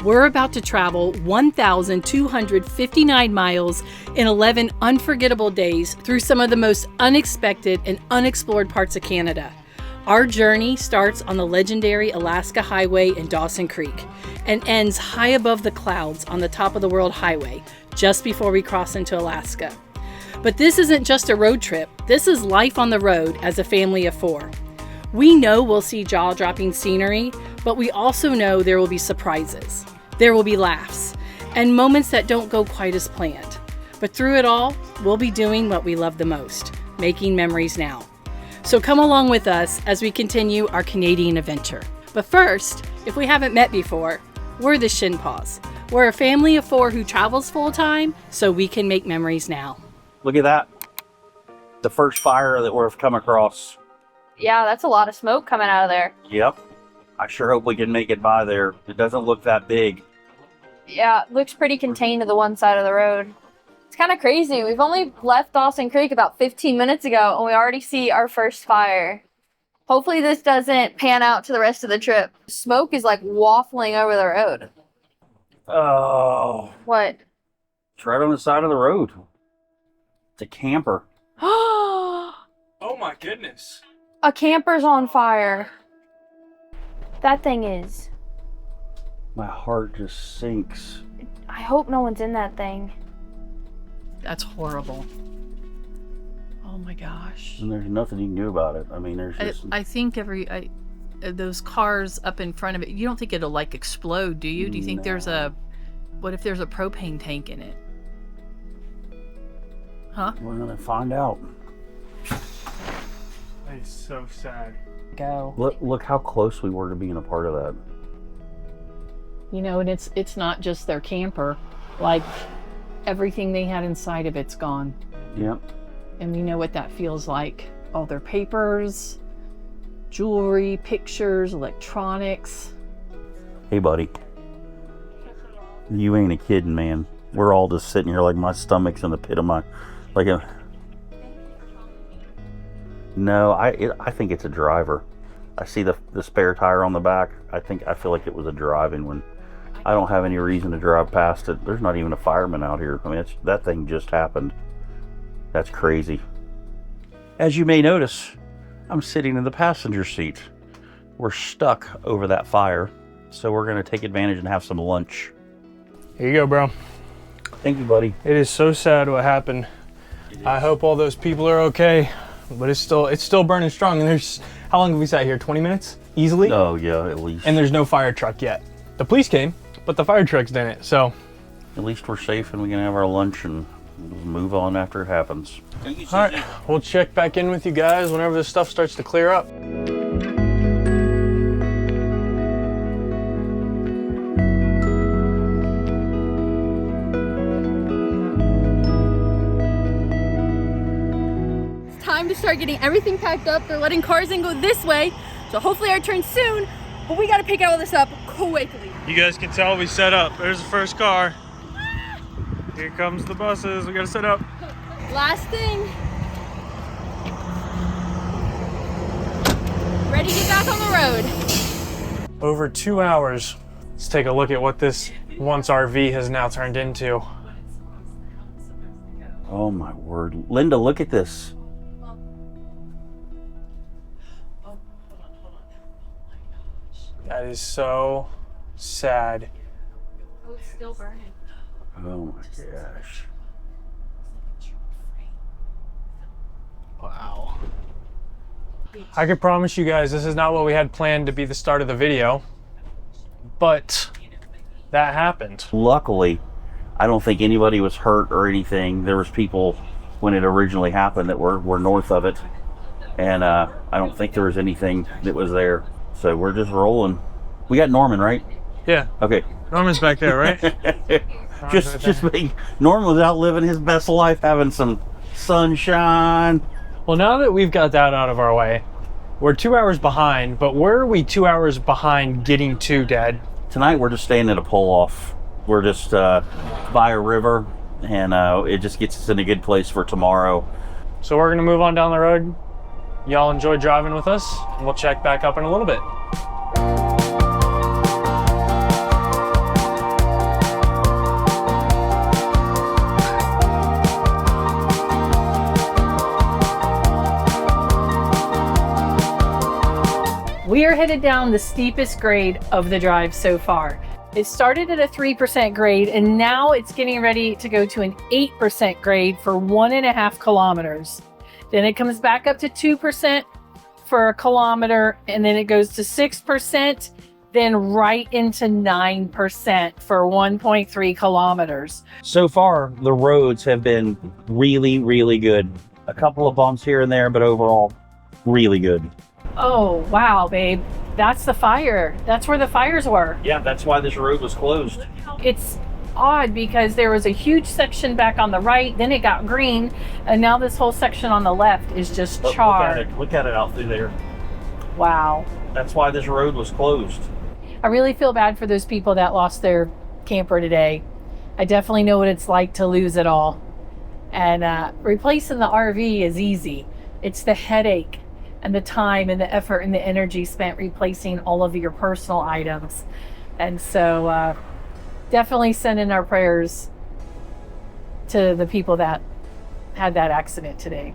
We're about to travel 1,259 miles in 11 unforgettable days through some of the most unexpected and unexplored parts of Canada. Our journey starts on the legendary Alaska Highway in Dawson Creek and ends high above the clouds on the top of the World Highway, just before we cross into Alaska. But this isn't just a road trip, this is life on the road as a family of four. We know we'll see jaw-dropping scenery, but we also know there will be surprises. There will be laughs, and moments that don't go quite as planned. But through it all, we'll be doing what we love the most, making memories now. So come along with us as we continue our Canadian adventure. But first, if we haven't met before, we're the Shinpaughs. We're a family of four who travels full-time so we can make memories now. Look at that. The first fire that we've come across. Yeah, that's a lot of smoke coming out of there. Yep. I sure hope we can make it by there. It doesn't look that big. Yeah, it looks pretty contained to the one side of the road. It's kind of crazy. We've only left Dawson Creek about 15 minutes ago, and we already see our first fire. Hopefully this doesn't pan out to the rest of the trip. Smoke is like waffling over the road. Oh. What? It's right on the side of the road. It's a camper. Oh my goodness. A camper's on fire. That thing is. My heart just sinks. I hope no one's in that thing. That's horrible. Oh my gosh. And there's nothing you can do about it. I mean, there's just... I think those cars up in front of it, you don't think it'll like explode, do you? Do you think what if there's a propane tank in it? Huh? We're gonna find out. That is so sad. Go. Look how close we were to being a part of that. You know, and it's not just their camper. Like, everything they had inside of it's gone. Yep. And we know what that feels like. All their papers, jewelry, pictures, electronics. Hey, buddy. You ain't a kidding, man. We're all just sitting here like my stomach's in the pit of my... No, I think it's a driver. I see the spare tire on the back. I feel like it was a driving one. I don't have any reason to drive past it. There's not even a fireman out here. I mean, that thing just happened. That's crazy. As you may notice, I'm sitting in the passenger seat. We're stuck over that fire, so we're going to take advantage and have some lunch. Here you go, bro. Thank you, buddy. It is so sad what happened. I hope all those people are okay, but it's still burning strong. And how long have we sat here? 20 minutes? Easily? Oh, yeah, at least. And there's no fire truck yet. The police came, but the fire trucks didn't, so. At least we're safe and we can have our lunch and move on after it happens. All right, we'll check back in with you guys whenever this stuff starts to clear up. It's time to start getting everything packed up. They're letting cars in go this way, so hopefully our turn's soon, but we gotta pick all this up quickly. You guys can tell we set up. There's the first car. Here comes the buses. We gotta set up. Last thing. Ready to get back on the road. Over 2 hours. Let's take a look at what this once RV has now turned into. Oh my word. Linda, look at this. That is so sad. Oh, it's still burning. Oh my gosh. Wow. I can promise you guys this is not what we had planned to be the start of the video, but that happened. Luckily, I don't think anybody was hurt or anything. There was people when it originally happened that were north of it, and I don't think there was anything that was there. So we're just rolling. We got Norman, right? Yeah. Okay. Norman's back there, right? just being Norman was out living his best life, having some sunshine. Well, now that we've got that out of our way, we're 2 hours behind, but where are we 2 hours behind getting to, Dad? Tonight we're just staying at a pull-off. We're just by a river, and it just gets us in a good place for tomorrow. So we're gonna move on down the road. Y'all enjoy driving with us, and we'll check back up in a little bit. headed down the steepest grade of the drive so far. It started at a 3% grade and now it's getting ready to go to an 8% grade for 1.5 kilometers. Then it comes back up to 2% for a kilometer, and then it goes to 6%, then right into 9% for 1.3 kilometers. So far, the roads have been really, really good. A couple of bumps here and there, but overall, really good. Oh, wow, babe. That's the fire. That's where the fires were. Yeah, that's why this road was closed. It's odd because there was a huge section back on the right, then it got green, and now this whole section on the left is just charred. Look at it out through there. Wow. That's why this road was closed. I really feel bad for those people that lost their camper today. I definitely know what it's like to lose it all. And replacing the RV is easy. It's the headache and the time and the effort and the energy spent replacing all of your personal items. And so definitely send in our prayers to the people that had that accident today.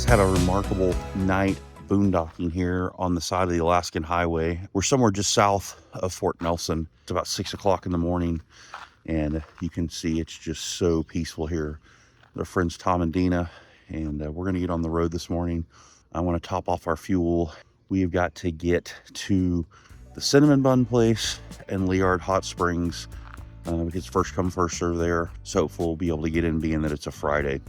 Had a remarkable night boondocking here on the side of the Alaskan highway. We're somewhere just south of Fort Nelson. It's about 6 o'clock in the morning, and you can see it's just so peaceful here. They're friends Tom and Dina, and we're gonna get on the road this morning. I wanna top off our fuel. We've got to get to the cinnamon bun place and Leard Hot Springs because first come, first serve there. So hopefully we'll be able to get in being that it's a Friday.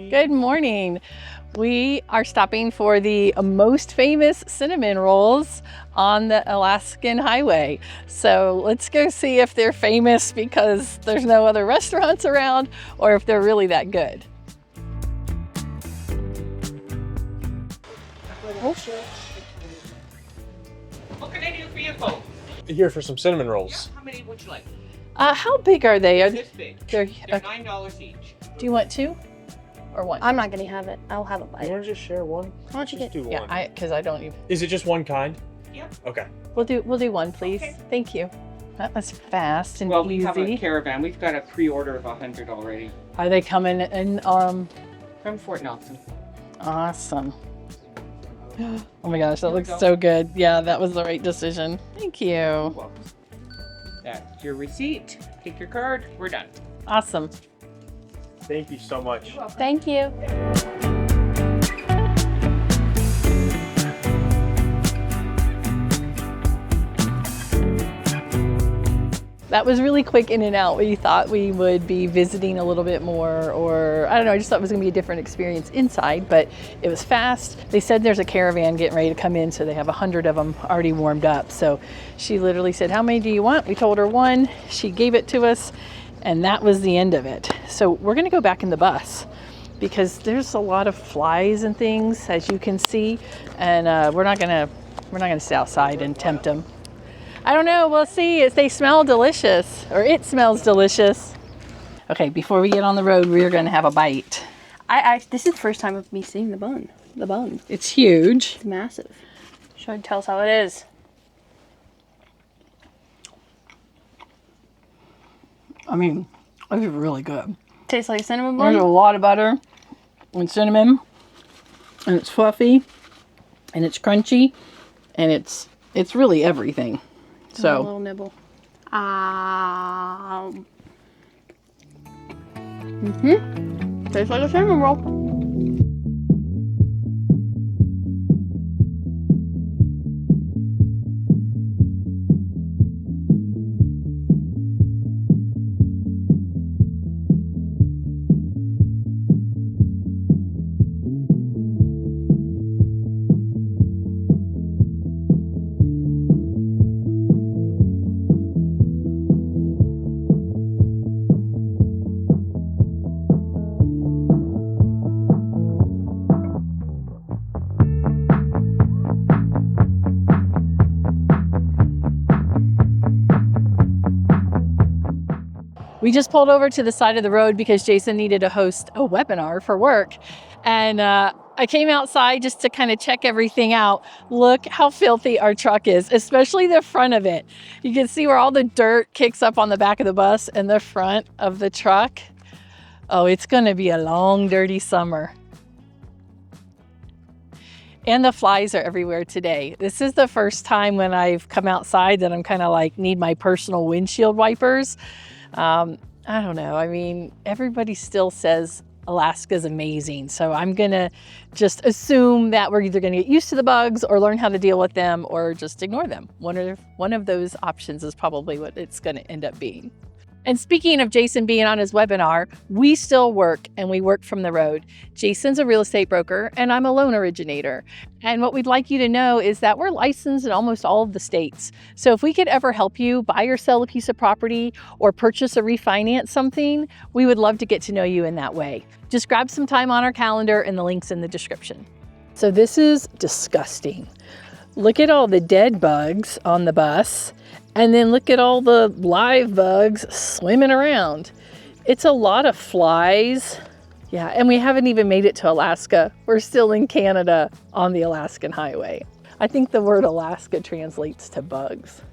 Good morning. We are stopping for the most famous cinnamon rolls on the Alaskan highway. So let's go see if they're famous because there's no other restaurants around or if they're really that good. What can I do for you folks? Here for some cinnamon rolls. How many would you like? How big are they? This big. They're, They're $9 each. do you want two or one? I'm not gonna have it. I'll have a bite. You want to just share one? Why don't you Just get? do Yeah, one. because I don't even. Is it just one kind? Yep. Okay. We'll do one, please. Okay. Thank you. That was fast and Well, we have a easy. caravan. We've got a pre-order of 100 already Are they coming in? from Fort Nelson. Awesome. Oh my gosh, that Here we looks go. so good. Yeah, that was the right decision. Thank you. Well, that's your receipt. Take your card. We're done. Awesome. Thank you so much. Thank you. that was really quick in and out. We thought we would be visiting a little bit more, or I don't know, I just thought it was gonna be a different experience inside, but it was fast. They said there's a caravan getting ready to come in, so they have 100 of them already warmed up. So she literally said, how many do you want? We told her one, she gave it to us, and that was the end of it. So we're gonna go back in the bus because there's a lot of flies and things, as you can see, and we're not gonna stay outside and tempt them. I don't know, we'll see if they smell delicious, or it smells delicious. Okay, before we get on the road, we're gonna have a bite. This is the first time of me seeing the bun. It's huge. It's massive. Should I tell us how it is? I mean, it's really good. Tastes like a cinnamon bun? There's a lot of butter and cinnamon, and it's fluffy, and it's crunchy, and it's really everything. So, a little nibble. Tastes like a cinnamon roll. we just pulled over to the side of the road because Jason needed to host a webinar for work. And I came outside just to kind of check everything out. Look how filthy our truck is, especially the front of it. You can see where all the dirt kicks up on the back of the bus and the front of the truck. Oh, it's going to be a long, dirty summer. And the flies are everywhere today. This is the first time when I've come outside that I'm kind of like need my personal windshield wipers. I don't know. I mean, everybody still says Alaska's amazing. So I'm going to just assume that we're either going to get used to the bugs or learn how to deal with them or just ignore them. One of those options is probably what it's going to end up being. And speaking of Jason being on his webinar, we still work, and we work from the road. Jason's a real estate broker and I'm a loan originator. And what we'd like you to know is that we're licensed in almost all of the states. So if we could ever help you buy or sell a piece of property or purchase or refinance something, we would love to get to know you in that way. Just grab some time on our calendar and the link's in the description. So this is disgusting. Look at all the dead bugs on the bus. And then look at all the live bugs swimming around. It's a lot of flies. Yeah, and we haven't even made it to Alaska. We're still in Canada on the Alaskan highway. I think the word Alaska translates to bugs.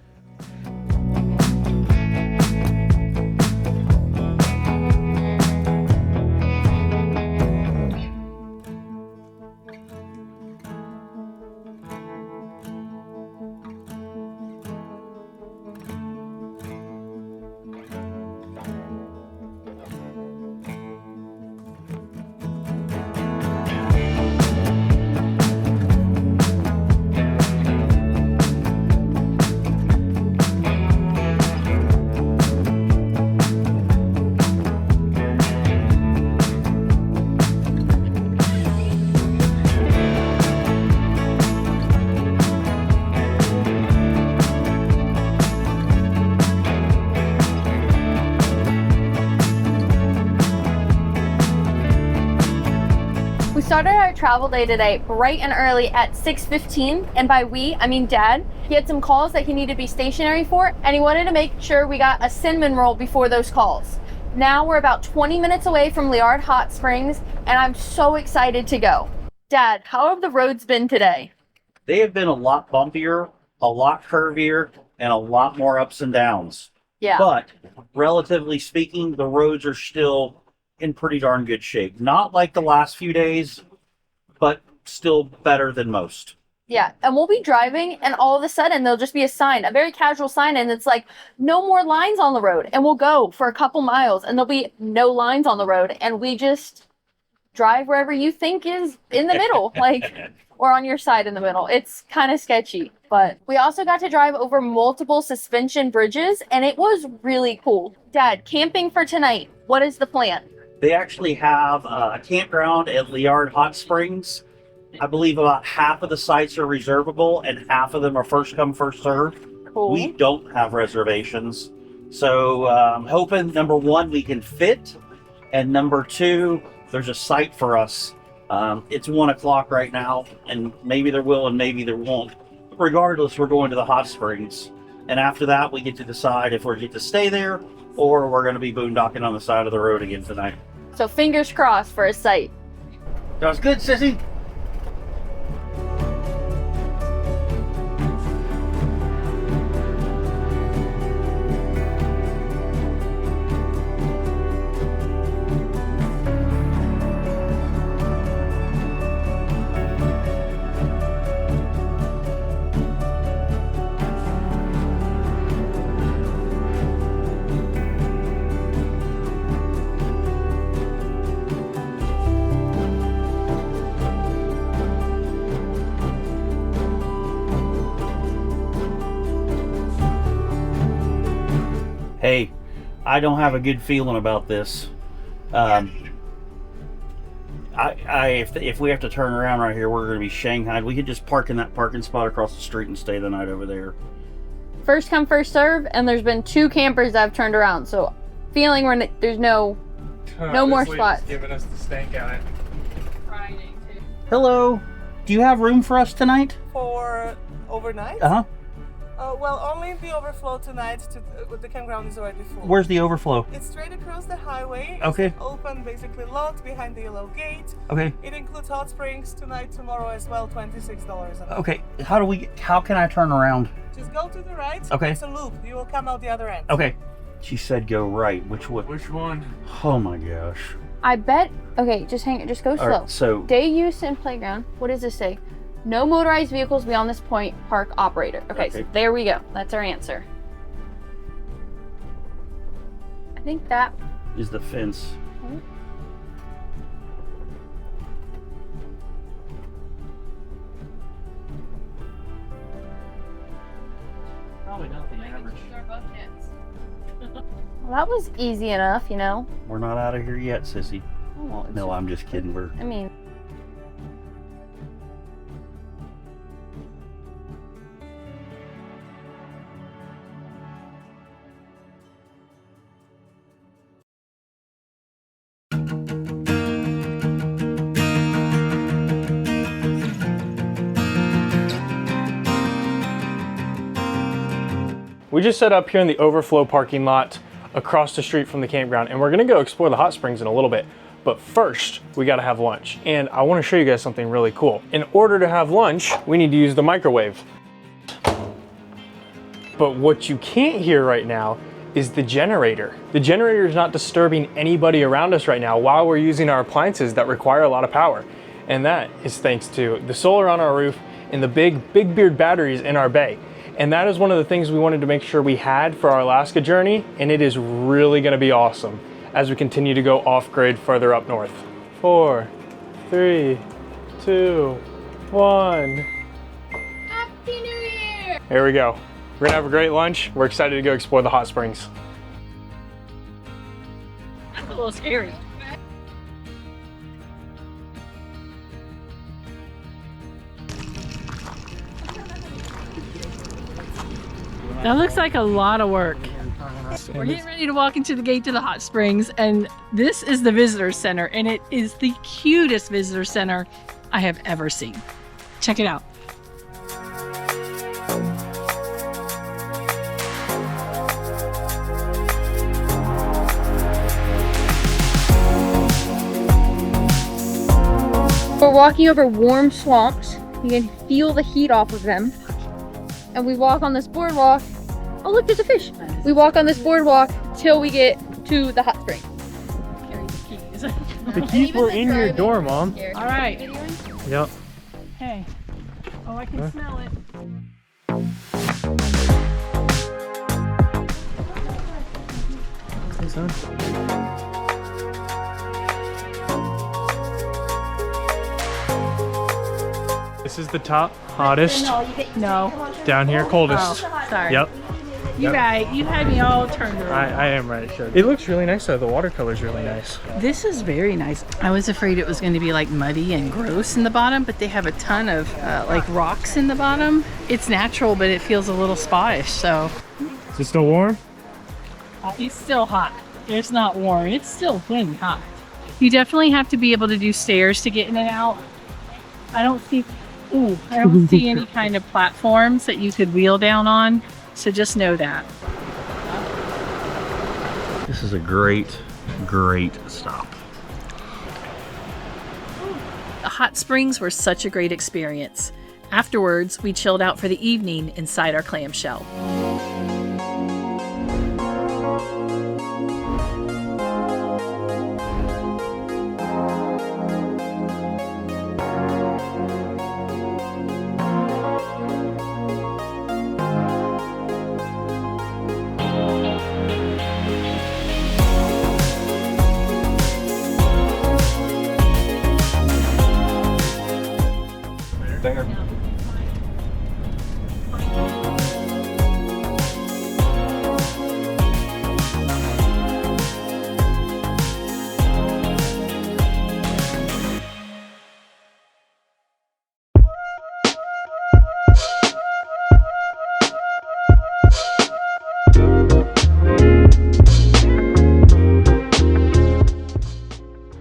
We started our travel day today bright and early at 6:15, and by we, I mean Dad. He had some calls that he needed to be stationary for, and he wanted to make sure we got a cinnamon roll before those calls. Now we're about 20 minutes away from Leard Hot Springs, and I'm so excited to go. Dad, how have the roads been today? They have been a lot bumpier, a lot curvier, and a lot more ups and downs. Yeah. But relatively speaking, the roads are still in pretty darn good shape. Not like the last few days, but still better than most. Yeah, and we'll be driving, and all of a sudden there'll just be a sign, a very casual sign, and it's like, no more lines on the road. And we'll go for a couple miles, and there'll be no lines on the road, and we just drive wherever you think is in the middle. Like, or on your side in the middle. It's kind of sketchy, but we also got to drive over multiple suspension bridges and it was really cool. Dad, camping for tonight, what is the plan? They actually have a campground at Leard Hot Springs. I believe about half of the sites are reservable and half of them are first come, first served. Cool. We don't have reservations. So I'm hoping, number one, we can fit. And number two, there's a site for us. It's 1 o'clock right now, and maybe there will and maybe there won't. Regardless, we're going to the hot springs. And after that, we get to decide if we get to stay there or we're going to be boondocking on the side of the road again tonight. So fingers crossed for a site. Sounds good, sissy. Hey, I don't have a good feeling about this. If we have to turn around right here, we're going to be shanghaied. We could just park in that parking spot across the street and stay the night over there. First come, first serve, and there's been 2 campers that have turned around. So feeling there's no more spots. Giving us the stank eye. Friday too. Hello. Do you have room for us tonight? For overnight? Uh-huh. Well, only the Overflow tonight. The campground is already full. Where's the overflow? It's straight across the highway. Okay. It's an open, basically, lot behind the yellow gate. Okay. It includes hot springs tonight, tomorrow as well, $26 a night. Okay. How can I turn around? Just go to the right. Okay. It's a loop. You will come out the other end. Okay. She said go right. Which way? Which one? Oh my gosh. I bet. Okay, just hang it. Just go All slow. right, so Day use and playground. What does this say? No motorized vehicles beyond this point. Park operator. Okay, so there we go. That's our answer. I think that. is the fence. Probably not the average. Well, that was easy enough, you know. We're not out of here yet, sissy. Oh, well, it's No, I'm just kidding. I mean. We just set up here in the Overflow parking lot across the street from the campground, and we're gonna go explore the hot springs in a little bit. But first, we gotta have lunch. And I wanna show you guys something really cool. In order to have lunch, we need to use the microwave. But what you can't hear right now is the generator. The generator is not disturbing anybody around us right now while we're using our appliances that require a lot of power. And that is thanks to the solar on our roof and the big beard batteries in our bay. And that is one of the things we wanted to make sure we had for our Alaska journey, and it is really gonna be awesome as we continue to go off-grid further up north. 4, 3, 2, 1. Happy New Year! Here we go. We're gonna have a great lunch. We're excited to go explore the hot springs. That's a little scary. That looks like a lot of work. We're getting ready to walk into the gate to the hot springs, and this is the visitor center, and it is the cutest visitor center I have ever seen. Check it out. We're walking over warm swamps. You can feel the heat off of them. And we walk on this boardwalk. Oh, look, there's a fish. We walk on this boardwalk till we get to the hot spring. Carry the keys. The keys were in your door, Mom. All right. Yep. Hey. Oh, I can smell it. Hey, son. This is the top, hottest. No. Down here, coldest. Sorry. Yep. You right. You had me all turned around. I am right. Sure. It looks really nice though. The watercolor's really nice. This is very nice. I was afraid it was going to be like muddy and gross in the bottom, but they have a ton of like rocks in the bottom. It's natural, but it feels a little spa-ish, so. Is it still warm? It's still hot. It's not warm. It's still plenty hot. You definitely have to be able to do stairs to get in and out. I don't see any kind of platforms that you could wheel down on. So just know that. This is a great stop. The hot springs were such a great experience. Afterwards, we chilled out for the evening inside our clamshell.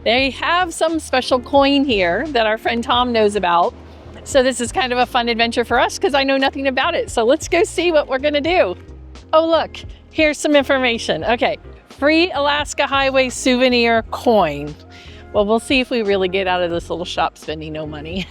They have some special coin here that our friend Tom knows about. So this is kind of a fun adventure for us because I know nothing about it. So let's go see what we're gonna do. Oh look, here's some information. Okay, free Alaska Highway souvenir coin. Well, we'll see if we really get out of this little shop spending no money.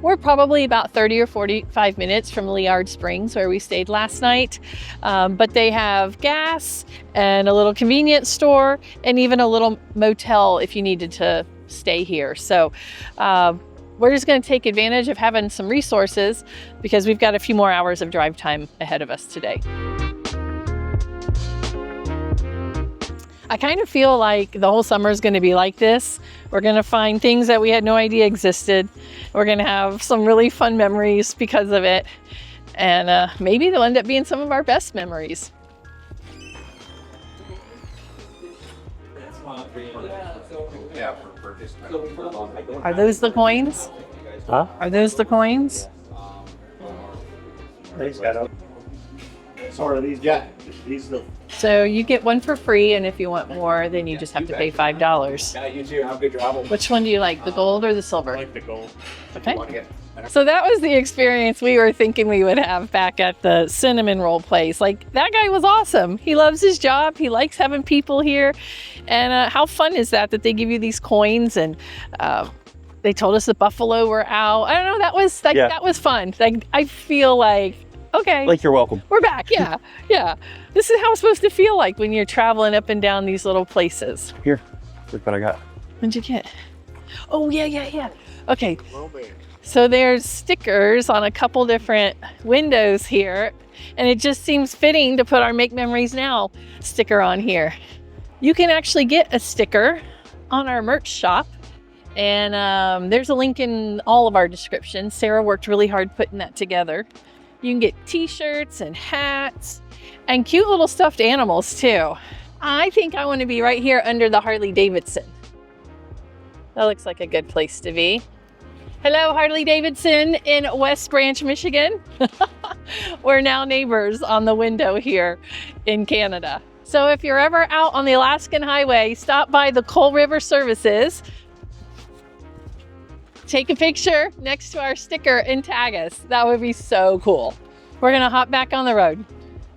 We're probably about 30 or 45 minutes from Leard Springs where we stayed last night. But they have gas and a little convenience store and even a little motel if you needed to stay here. So we're just gonna take advantage of having some resources because we've got a few more hours of drive time ahead of us today. I kind of feel like the whole summer is going to be like this. We're going to find things that we had no idea existed. We're going to have some really fun memories because of it. And maybe they'll end up being some of our best memories. Are those the coins? Huh? Are those the coins? So you get one for free, and if you want more, then you just have to pay $5. Yeah, you too. Have a good travel. Which one do you like, the gold or the silver? I like the gold. Okay. So that was the experience we were thinking we would have back at the cinnamon roll place. Like, that guy was awesome. He loves his job. He likes having people here. And how fun is that they give you these coins, and they told us the buffalo were out. I don't know, that was like, that was fun. Like, I feel like, okay. Like you're welcome. We're back, yeah, yeah. This is how it's supposed to feel like when you're traveling up and down these little places. Here, look what I got. What'd you get? Oh, yeah. Okay, so there's stickers on a couple different windows here, and it just seems fitting to put our Make Memories Now sticker on here. You can actually get a sticker on our merch shop, and there's a link in all of our descriptions. Sarah worked really hard putting that together. You can get t-shirts and hats and cute little stuffed animals too. I think I want to be right here under the Harley Davidson. That looks like a good place to be. Hello, Harley Davidson in West Branch, Michigan. We're now neighbors on the window here in Canada. So if you're ever out on the Alaskan Highway, stop by the Coal River Services. Take a picture next to our sticker and tag us. That would be so cool. We're gonna hop back on the road.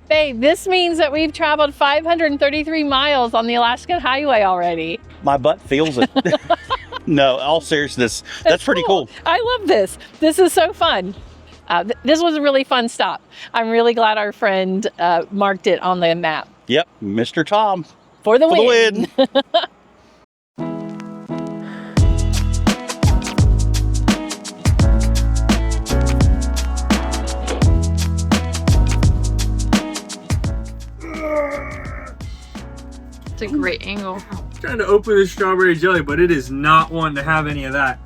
Babe, this means that we've traveled 533 miles on the Alaskan Highway already. My butt feels it. No, all seriousness, that's pretty cool. I love this. This is so fun. This was a really fun stop. I'm really glad our friend marked it on the map. Yep, Mr. Tom. For the win. It's a great angle. I'm trying to open this strawberry jelly, but it is not one to have any of that.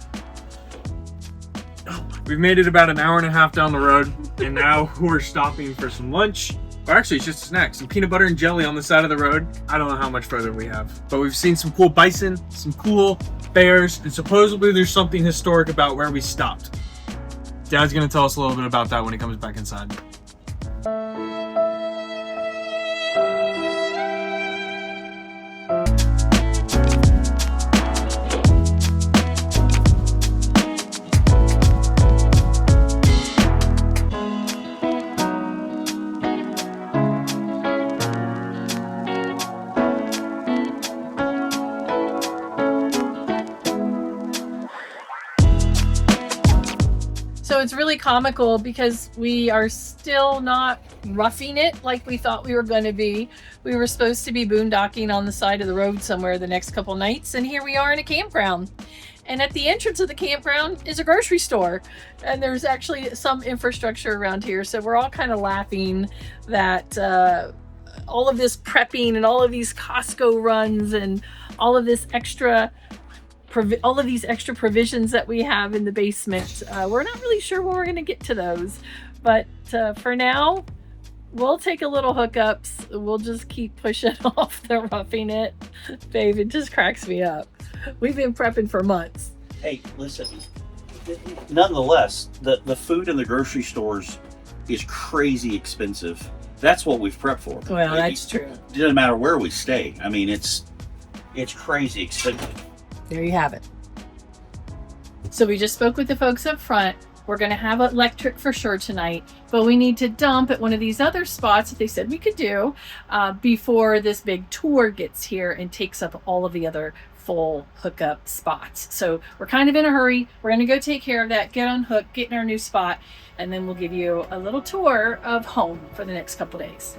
Oh, We've made it about an hour and a half down the road, and now we're stopping for some lunch. Or actually, it's just a snack. Some peanut butter and jelly on the side of the road. I don't know how much further we have. But we've seen some cool bison, some cool bears, and supposedly there's something historic about where we stopped. Dad's gonna tell us a little bit about that when he comes back inside. So it's really comical because we are still not roughing it like we thought we were going to be. We were supposed to be boondocking on the side of the road somewhere the next couple nights, and here we are in a campground. And at the entrance of the campground is a grocery store, and there's actually some infrastructure around here. So we're all kind of laughing that all of this prepping and all of these Costco runs and all of these extra provisions that we have in the basement. We're not really sure when we're going to get to those, but for now, we'll take a little hookups. We'll just keep pushing off the roughing it. Babe, it just cracks me up. We've been prepping for months. Hey, listen, nonetheless, the food in the grocery stores is crazy expensive. That's what we've prepped for. Well, that's true. It doesn't matter where we stay. I mean, it's crazy expensive. There you have it. So we just spoke with the folks up front. We're going to have electric for sure tonight, but we need to dump at one of these other spots that they said we could do before this big tour gets here and takes up all of the other full hookup spots. So we're kind of in a hurry. We're going to go take care of that, get on hook, get in our new spot, and then we'll give you a little tour of home for the next couple days.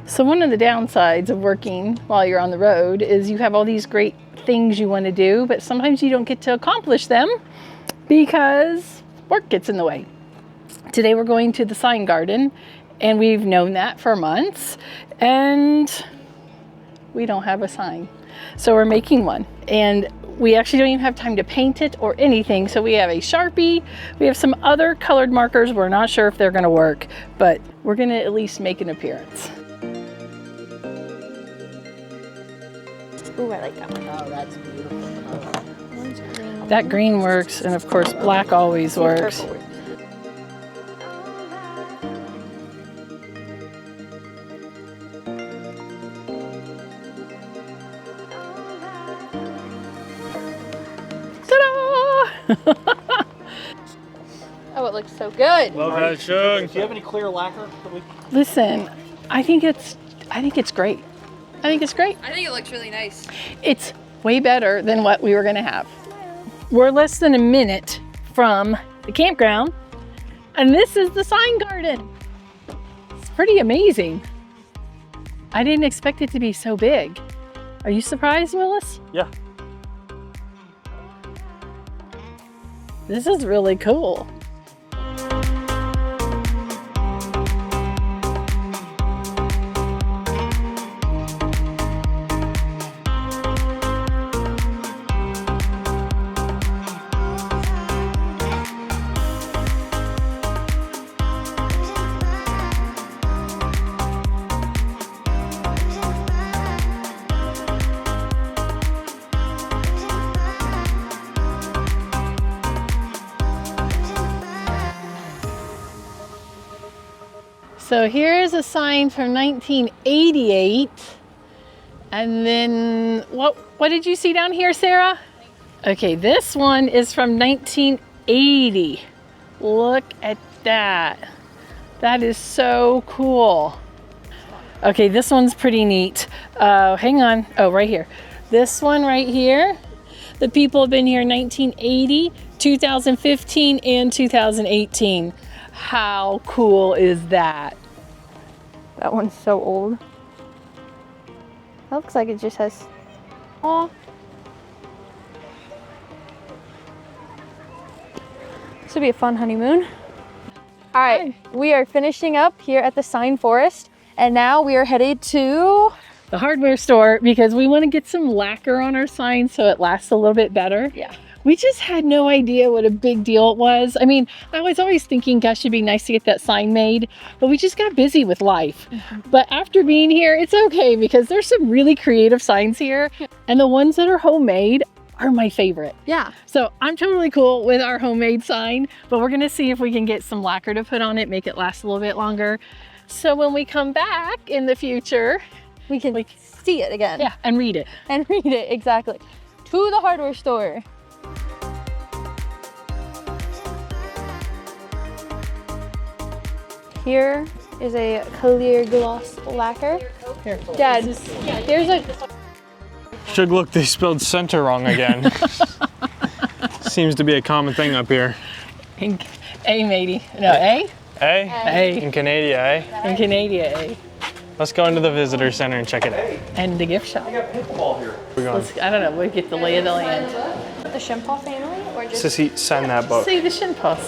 So one of the downsides of working while you're on the road is you have all these great things you want to do, but sometimes you don't get to accomplish them because work gets in the way. Today we're going to the sign garden, and we've known that for months, and we don't have a sign. So we're making one, and we actually don't even have time to paint it or anything. So we have a Sharpie, we have some other colored markers. We're not sure if they're going to work, but we're going to at least make an appearance. Ooh, I like that one. Oh, that's beautiful. One's green. That green works, and of course black always works. Purple. Ta-da! Oh, it looks so good. Love that, Shug. Do you have any clear lacquer? Listen, I think it's great. I think it's great. I think it looks really nice. It's way better than what we were going to have. We're less than a minute from the campground, and this is the sign garden. It's pretty amazing. I didn't expect it to be so big. Are you surprised, Willis? Yeah. This is really cool. So here's a sign from 1988. And then what did you see down here, Sarah? Okay, this one is from 1980. Look at that. That is so cool. Okay, this one's pretty neat. Hang on. Oh, right here. This one right here. The people have been here in 1980, 2015, and 2018. How cool is that? That one's so old. That looks like it just has... Oh. This would be a fun honeymoon. All right, we are finishing up here at the Pine Forest, and now we are headed to the hardware store because we want to get some lacquer on our sign so it lasts a little bit better. Yeah. We just had no idea what a big deal it was. I mean, I was always thinking, gosh, it'd be nice to get that sign made, but we just got busy with life. But after being here, it's okay because there's some really creative signs here, and the ones that are homemade are my favorite. Yeah. So I'm totally cool with our homemade sign, but we're gonna see if we can get some lacquer to put on it, make it last a little bit longer. So when we come back in the future, we can see it again. Yeah, and read it. And read it, exactly. To the hardware store. Here is a clear gloss lacquer. Careful. Dad, here's a... Shug, look, they spelled center wrong again. Seems to be a common thing up here. A, matey. No, A? A? A. In Canada, eh? In Canada, A. Let's go into the visitor center and check it out. And the gift shop. I got pickleball here. I don't know, we'll get the lay of the land. The Shinpaughs family, or just... Sissy, sign that book. See the Shinpaughs.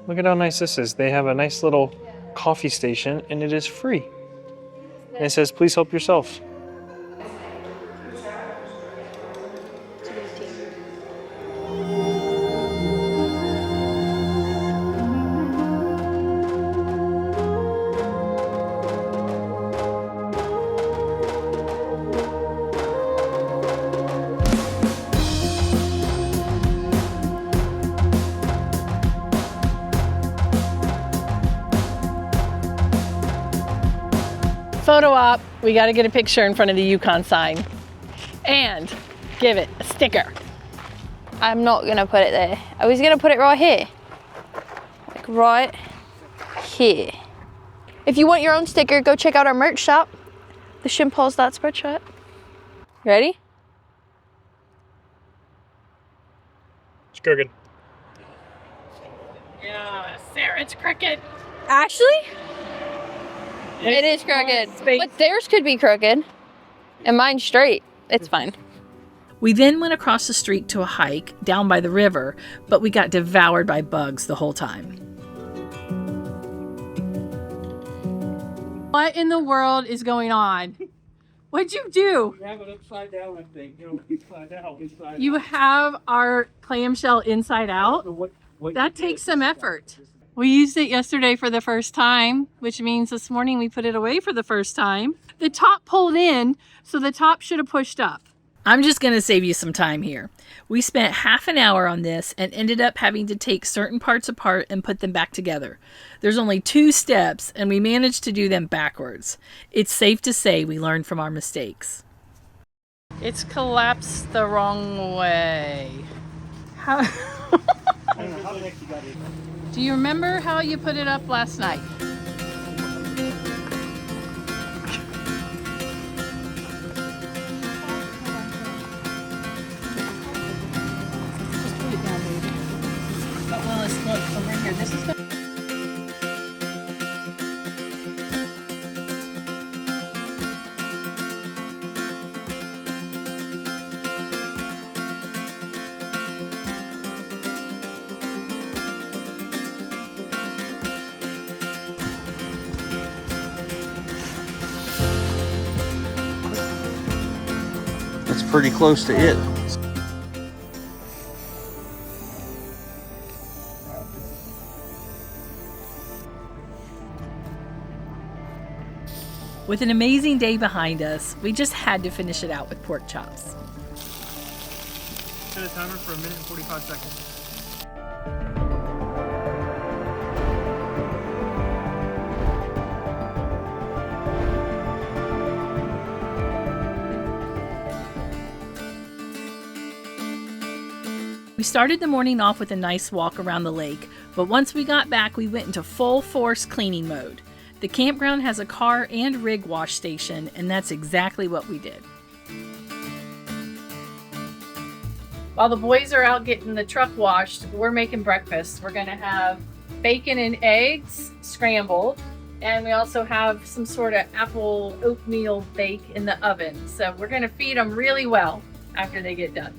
Look at how nice this is. They have a nice little coffee station and it is free. And it says, please help yourself. Photo op, we got to get a picture in front of the Yukon sign and give it a sticker. I'm not gonna put it there. I was gonna put it right here. Like right here. If you want your own sticker, go check out our merch shop, the Shinpaughs.spreadshirt. Ready? It's crooked. Yeah, Sarah, it's crooked. Actually, it is crooked. But theirs could be crooked, and mine's straight. It's fine. We then went across the street to a hike down by the river, but we got devoured by bugs the whole time. What in the world is going on? What'd you do? You have it upside down, I think. You know, inside out, inside You have our clamshell inside out? out. What That takes some effort. We used it yesterday for the first time, which means this morning we put it away for the first time. The top pulled in, so the top should have pushed up. I'm just going to save you some time here. We spent half an hour on this and ended up having to take certain parts apart and put them back together. There's only 2 steps, and we managed to do them backwards. It's safe to say we learned from our mistakes. It's collapsed the wrong way. How? Do you remember how you put it up last night? Just put it down, baby. Oh, well, let's look over here. This is the... That's pretty close to it. With an amazing day behind us, we just had to finish it out with pork chops. Set a timer for 1 minute and 45 seconds. We started the morning off with a nice walk around the lake, but once we got back, we went into full force cleaning mode. The campground has a car and rig wash station, and that's exactly what we did. While the boys are out getting the truck washed, we're making breakfast. We're gonna have bacon and eggs scrambled, and we also have some sort of apple oatmeal bake in the oven. So we're gonna feed them really well after they get done.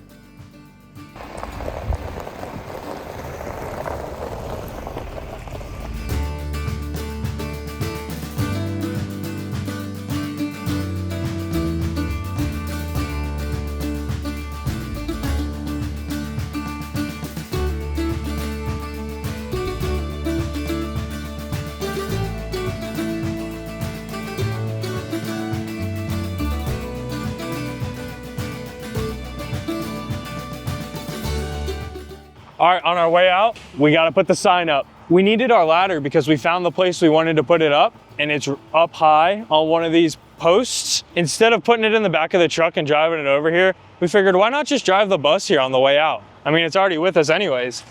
All right, on our way out, we got to put the sign up. We needed our ladder because we found the place we wanted to put it up, and it's up high on one of these posts. Instead of putting it in the back of the truck and driving it over here, we figured why not just drive the bus here on the way out? I mean, it's already with us anyways.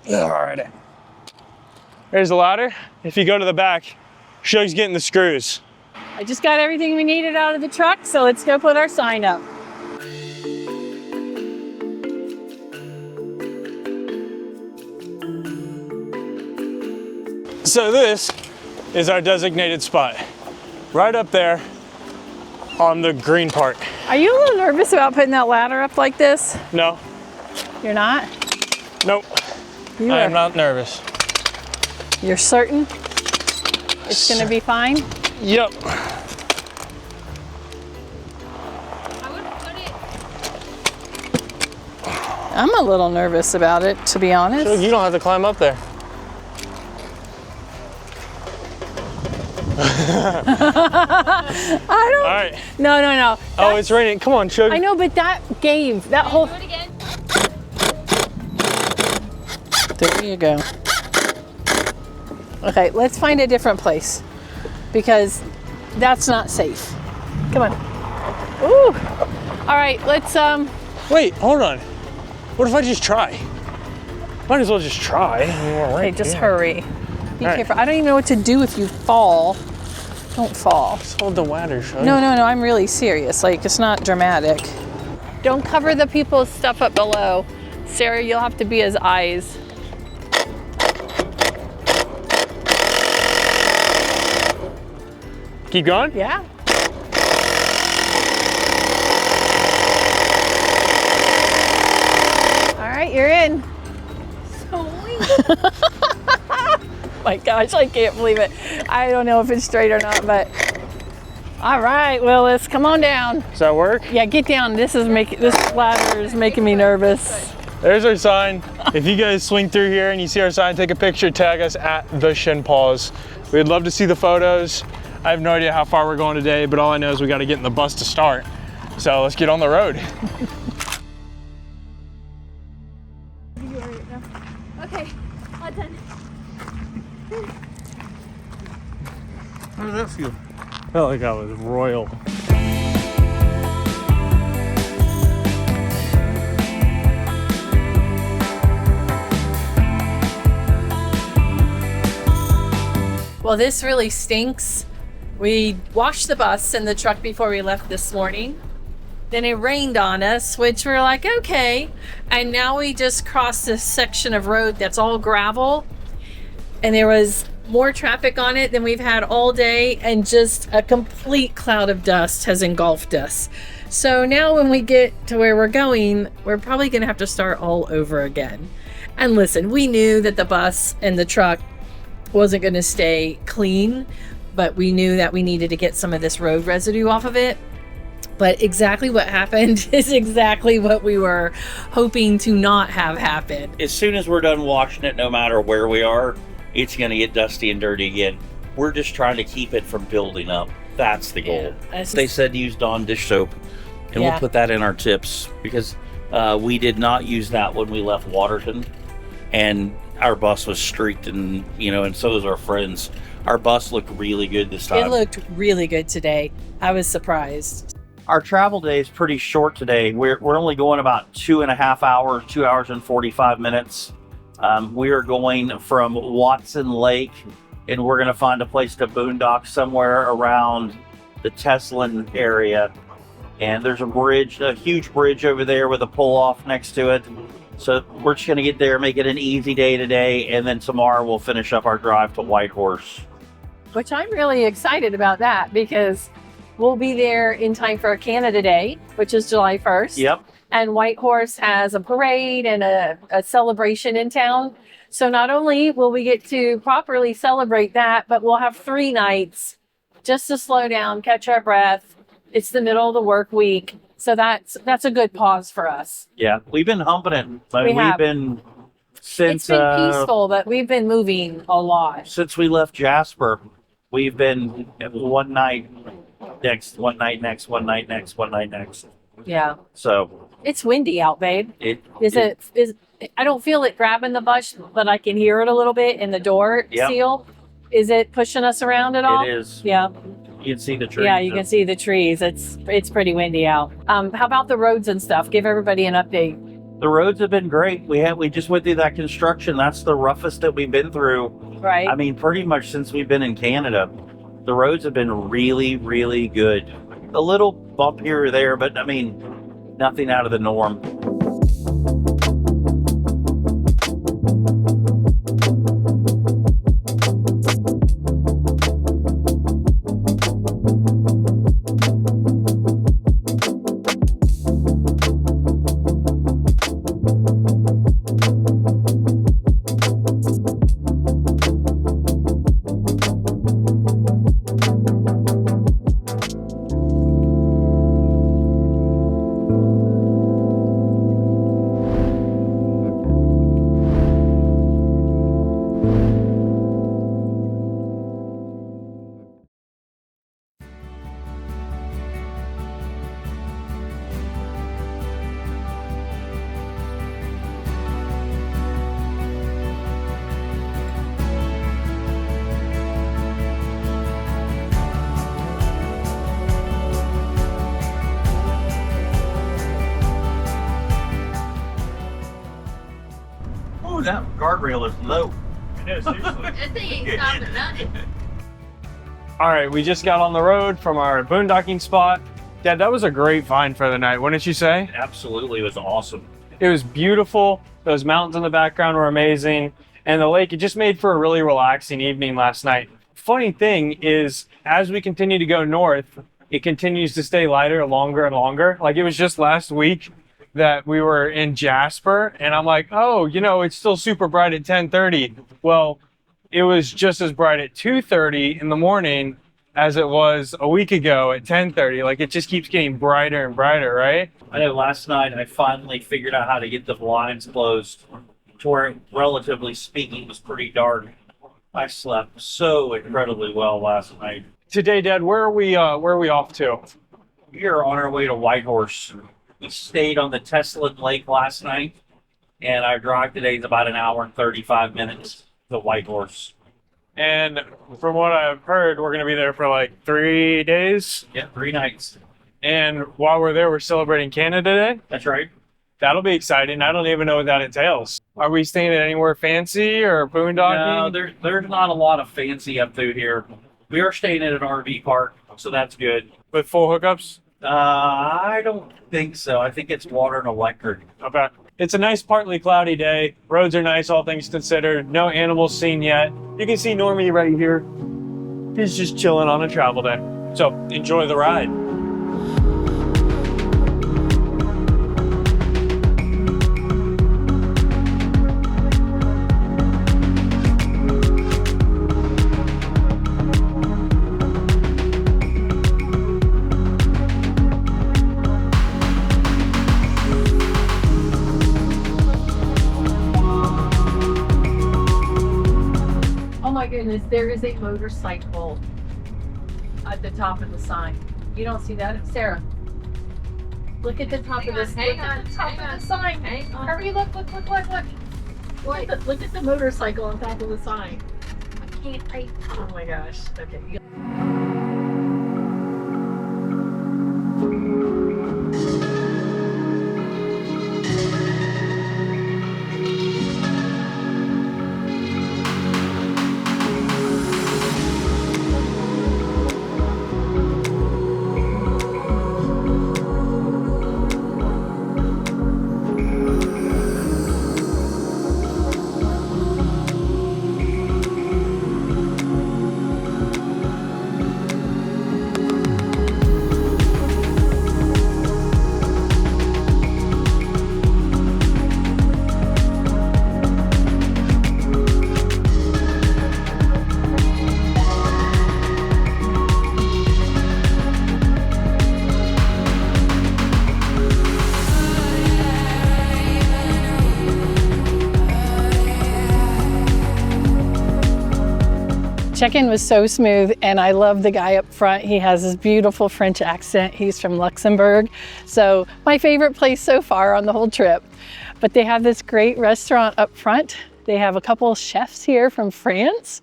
All right. There's the ladder. If you go to the back, Shug's getting the screws. I just got everything we needed out of the truck, so let's go put our sign up. So this is our designated spot. Right up there on the green part. Are you a little nervous about putting that ladder up like this? No. You're not? Nope. You I are. am not nervous. You're certain it's gonna be fine? Yep. I'm a little nervous about it, to be honest. Shug, you don't have to climb up there. I don't. All right. No. Oh, it's raining. Come on, Shug. I know, but that whole. Do it again. There you go. Okay, let's find a different place because that's not safe. Come on. Ooh. All right, let's Wait, hold on. What if I just try? Might as well just try. Okay, just hurry. Be All right. careful. I don't even know what to do if you fall. Don't fall. Just hold the ladder, Shug. No, I'm really serious. Like, it's not dramatic. Don't cover the people's stuff up below. Sarah, you'll have to be his eyes. Keep going? Yeah. All right, you're in. My gosh, I can't believe it. I don't know if it's straight or not, but all right, Willis, come on down. Does that work? Yeah, get down. This ladder is making me nervous. There's our sign. If you guys swing through here and you see our sign, take a picture, tag us at the Shinpaughs. We'd love to see the photos. I have no idea how far we're going today, but all I know is we got to get in the bus to start. So let's get on the road. Okay, all done. How did that feel? Felt like I was royal. Well, this really stinks. We washed the bus and the truck before we left this morning. Then it rained on us, which we're like, okay. And now we just crossed this section of road that's all gravel. And there was more traffic on it than we've had all day. And just a complete cloud of dust has engulfed us. So now when we get to where we're going, we're probably going to have to start all over again. And listen, we knew that the bus and the truck wasn't going to stay clean, but we knew that we needed to get some of this road residue off of it. But exactly what happened is exactly what we were hoping to not have happen. As soon as we're done washing it, no matter where we are, it's going to get dusty and dirty again. We're just trying to keep it from building up. That's the goal. Yeah, They said use Dawn dish soap, and Yeah. we'll put that in our tips because we did not use that when we left Waterton, and our bus was streaked, and and so was our friends. Our bus looked really good this time. It looked really good today. I was surprised. Our travel day is pretty short today. We're only going about 2.5 hours, 2 hours and 45 minutes. We are going from Watson Lake, and we're going to find a place to boondock somewhere around the Teslin area. And there's a bridge, a huge bridge over there with a pull-off next to it. So we're just going to get there, make it an easy day today, and then tomorrow we'll finish up our drive to Whitehorse. Which I'm really excited about that because we'll be there in time for Canada Day, which is July 1st. Yep. And Whitehorse has a parade and a celebration in town. So not only will we get to properly celebrate that, but we'll have 3 nights just to slow down, catch our breath. It's the middle of the work week. So that's a good pause for us. Yeah, we've been humping it. We have. We've been since It's been peaceful, but we've been moving a lot. since we left Jasper. We've been one night next, one night next, one night next, one night next. Yeah. So It's windy out, babe. Is I don't feel it grabbing the bush, but I can hear it a little bit in the door seal. Is it pushing us around at all? It is. Yeah. You can see the trees. Yeah, you can see the trees. It's pretty windy out. How about the roads and stuff? Give everybody an update. The roads have been great. We just went through that construction. That's the roughest that we've been through. Right. I mean, pretty much since we've been in Canada. The roads have been really, really good. A little bump here or there, but I mean, nothing out of the norm. Ooh, that guardrail is low. It is, seriously. That thing ain't stopping nothing. All right, we just got on the road from our boondocking spot. Dad, that was a great find for the night, wouldn't you say? Absolutely, it was awesome. It was beautiful. Those mountains in the background were amazing. And the lake, it just made for a really relaxing evening last night. Funny thing is, as we continue to go north, it continues to stay lighter longer and longer. Like it was just last week that we were in Jasper and I'm like, oh, you know, it's still super bright at 10:30. Well, it was just as bright at 2:30 in the morning as it was a week ago at 10:30. Like it just keeps getting brighter and brighter, right? I know last night I finally figured out how to get the blinds closed to where, relatively speaking, was pretty dark. I slept so incredibly well last night. Today, Dad, where are we off to? We are on our way to Whitehorse. We stayed on the Teslin Lake last night, and our drive today is about an hour and 35 minutes to Whitehorse. And from what I've heard, we're going to be there for like 3 days. Yeah, 3 nights. And while we're there, we're celebrating Canada Day. That's right. That'll be exciting. I don't even know what that entails. Are we staying at anywhere fancy or boondocking? No, there's not a lot of fancy up through here. We are staying at an RV park, so that's good. With full hookups? I don't think so. I think it's water and electric. Okay. It's a nice partly cloudy day. Roads are nice, all things considered. No animals seen yet. You can see Normie right here. He's just chilling on a travel day. So enjoy the ride. Goodness, there is a motorcycle at the top of the sign. You don't see that, Sarah? Look at the top of this. Hang on, top of the sign. Hurry, look. Look at the motorcycle on top of the sign. I can't. Oh my gosh. Okay. check-in was so smooth, and I love the guy up front. He has this beautiful French accent. He's from Luxembourg. So my favorite place so far on the whole trip. But they have this great restaurant up front. They have a couple chefs here from France.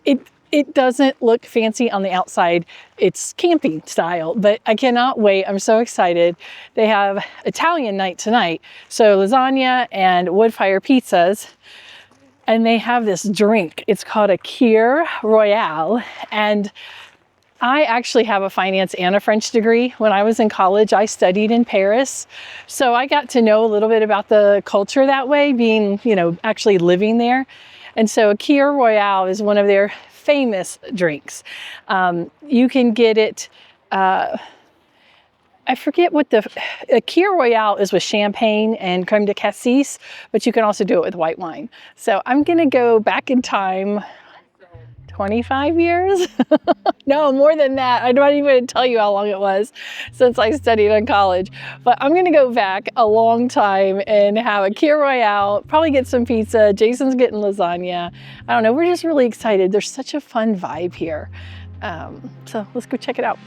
It doesn't look fancy on the outside. It's camping style, but I cannot wait. I'm so excited. They have Italian night tonight. So lasagna and wood fire pizzas. And they have this drink. It's called a Kir Royale. And I actually have a finance and a French degree. When I was in college, I studied in Paris. So I got to know a little bit about the culture that way, being, actually living there. And so a Kir Royale is one of their famous drinks. You can get it, I forget what a Kir Royale is with champagne and creme de cassis, but you can also do it with white wine. So I'm gonna go back in time 25 years? No, more than that. I'm not even gonna tell you how long it was since I studied in college. But I'm gonna go back a long time and have a Kir Royale, probably get some pizza. Jason's getting lasagna. I don't know, we're just really excited. There's such a fun vibe here. So let's go check it out.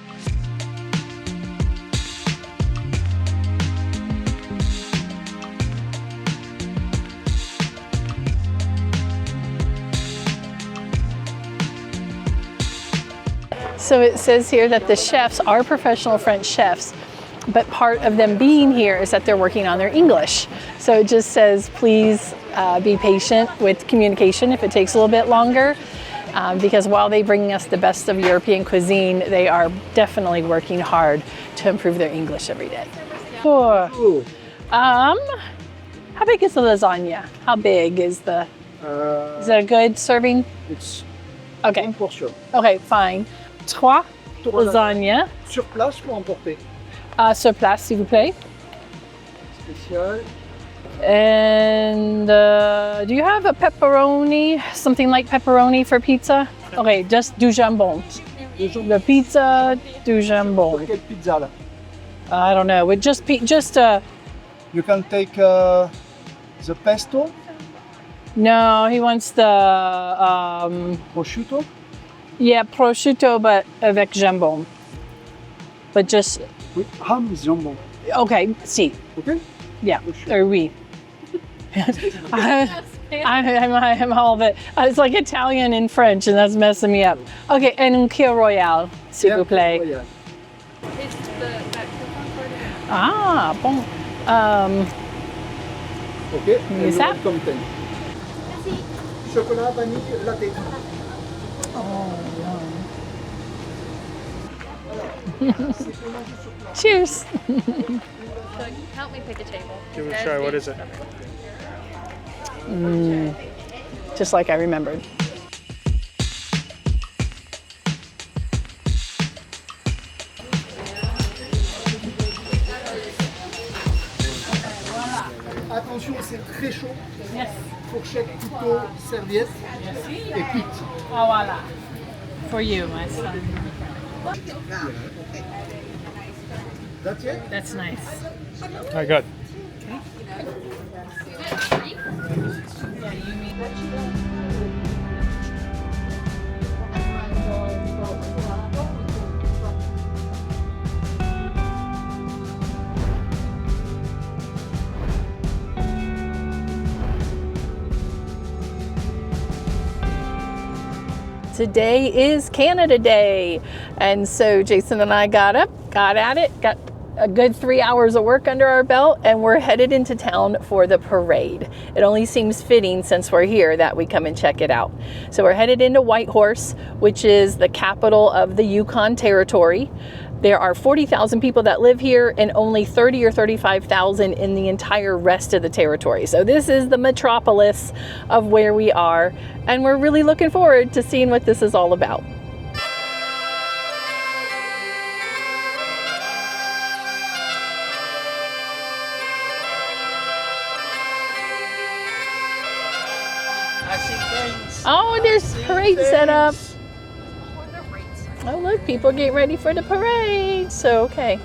So it says here that the chefs are professional French chefs, but part of them being here is that they're working on their English. So it just says, please be patient with communication if it takes a little bit longer, because while they bring us the best of European cuisine, they are definitely working hard to improve their English every day. Oh. How big is the lasagna? How big is the, is it a good serving? It's Okay. one portion. Okay, fine. Trois lasagna. Sur place ou emporter? Sur place, s'il vous plaît. Spécial. And do you have a pepperoni, something like pepperoni for pizza? Okay, just du jambon. The pizza, du jambon. Quelle pizza là? I don't know. With just You can take the pesto, no, he wants the prosciutto. yeah, prosciutto, but avec jambon. But just Oui, ham jambon. okay, si. Okay? Yeah, or oui. I'm all of it. It's like Italian and French, and that's messing me up. Okay, and un Kir Royale, s'il vous plaît. Yeah. Ah, bon. Okay. Is that? Content. Chocolat, vanille, latte. Cheers. Help me pick a table. Give it a try. What is it? Just like I remembered. Attention, c'est très chaud. Yes. Fourchette, couteau, serviette et pique. Oh, voila. For you, my son. That's it? That's nice. All right, good. Today is Canada Day, and so Jason and I got up, got at it, got a good 3 hours of work under our belt, and we're headed into town for the parade. It only seems fitting, since we're here, that we come and check it out. So we're headed into Whitehorse, which is the capital of the Yukon Territory. There are 40,000 people that live here and only 30 or 35,000 in the entire rest of the territory. So this is the metropolis of where we are, and we're really looking forward to seeing what this is all about. I see things. Oh, there's parade set up. Oh, look, people get ready for the parade. So, okay.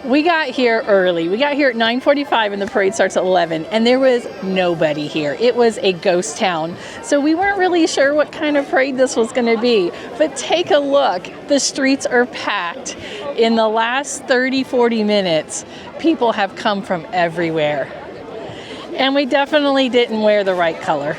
We got here early. We got here at 9:45 and the parade starts at 11, and there was nobody here. It was a ghost town. So we weren't really sure what kind of parade this was going to be. But take a look. The streets are packed. In the last 30-40 minutes, people have come from everywhere. And we definitely didn't wear the right color.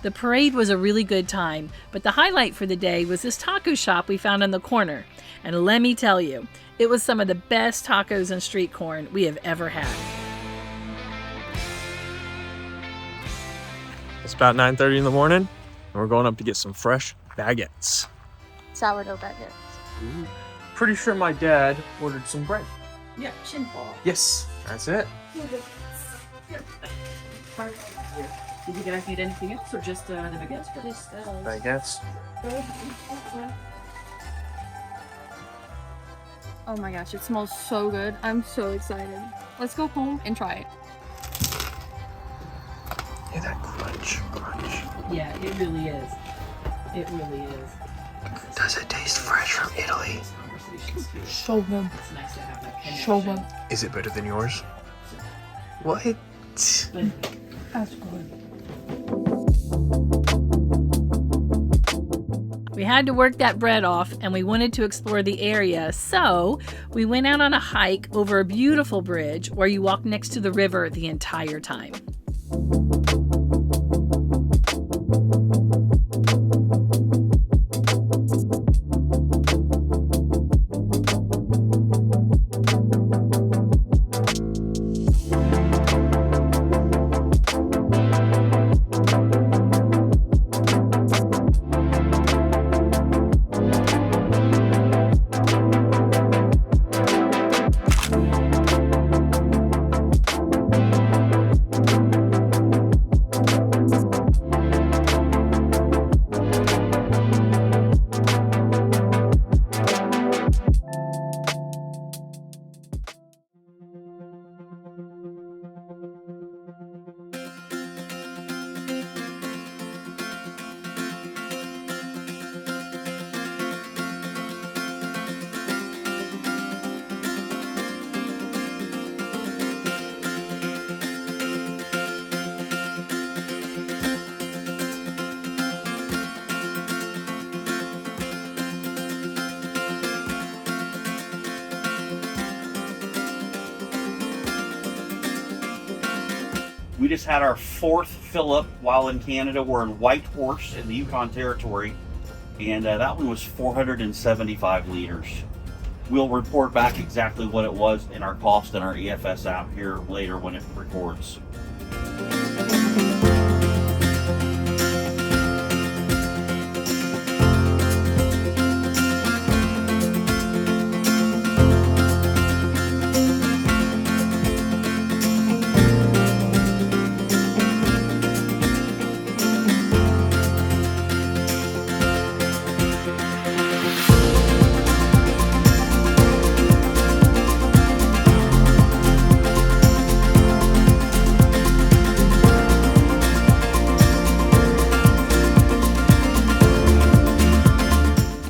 The parade was a really good time, but the highlight for the day was this taco shop we found on the corner. And let me tell you, it was some of the best tacos and street corn we have ever had. It's about 9:30 in the morning, and we're going up to get some fresh baguettes. Sourdough baguettes. Pretty sure my dad ordered some bread. Yeah, Shinpaughs. Yes, that's it. Did you guys need anything else or just the baguettes? Just Baguettes. Oh my gosh, it smells so good. I'm so excited. Let's go home and try it. Yeah, that crunch. Yeah, it really is. It really is. Does it taste fresh from Italy? So good. It's nice to have that connection. So good. Is it better than yours? What? That's good. We had to work that bread off and we wanted to explore the area, so we went out on a hike over a beautiful bridge where you walk next to the river the entire time. We just had our 4th fill-up while in Canada. We're in Whitehorse in the Yukon Territory, and that one was 475 liters. We'll report back exactly what it was in our cost and our EFS app here later when it records.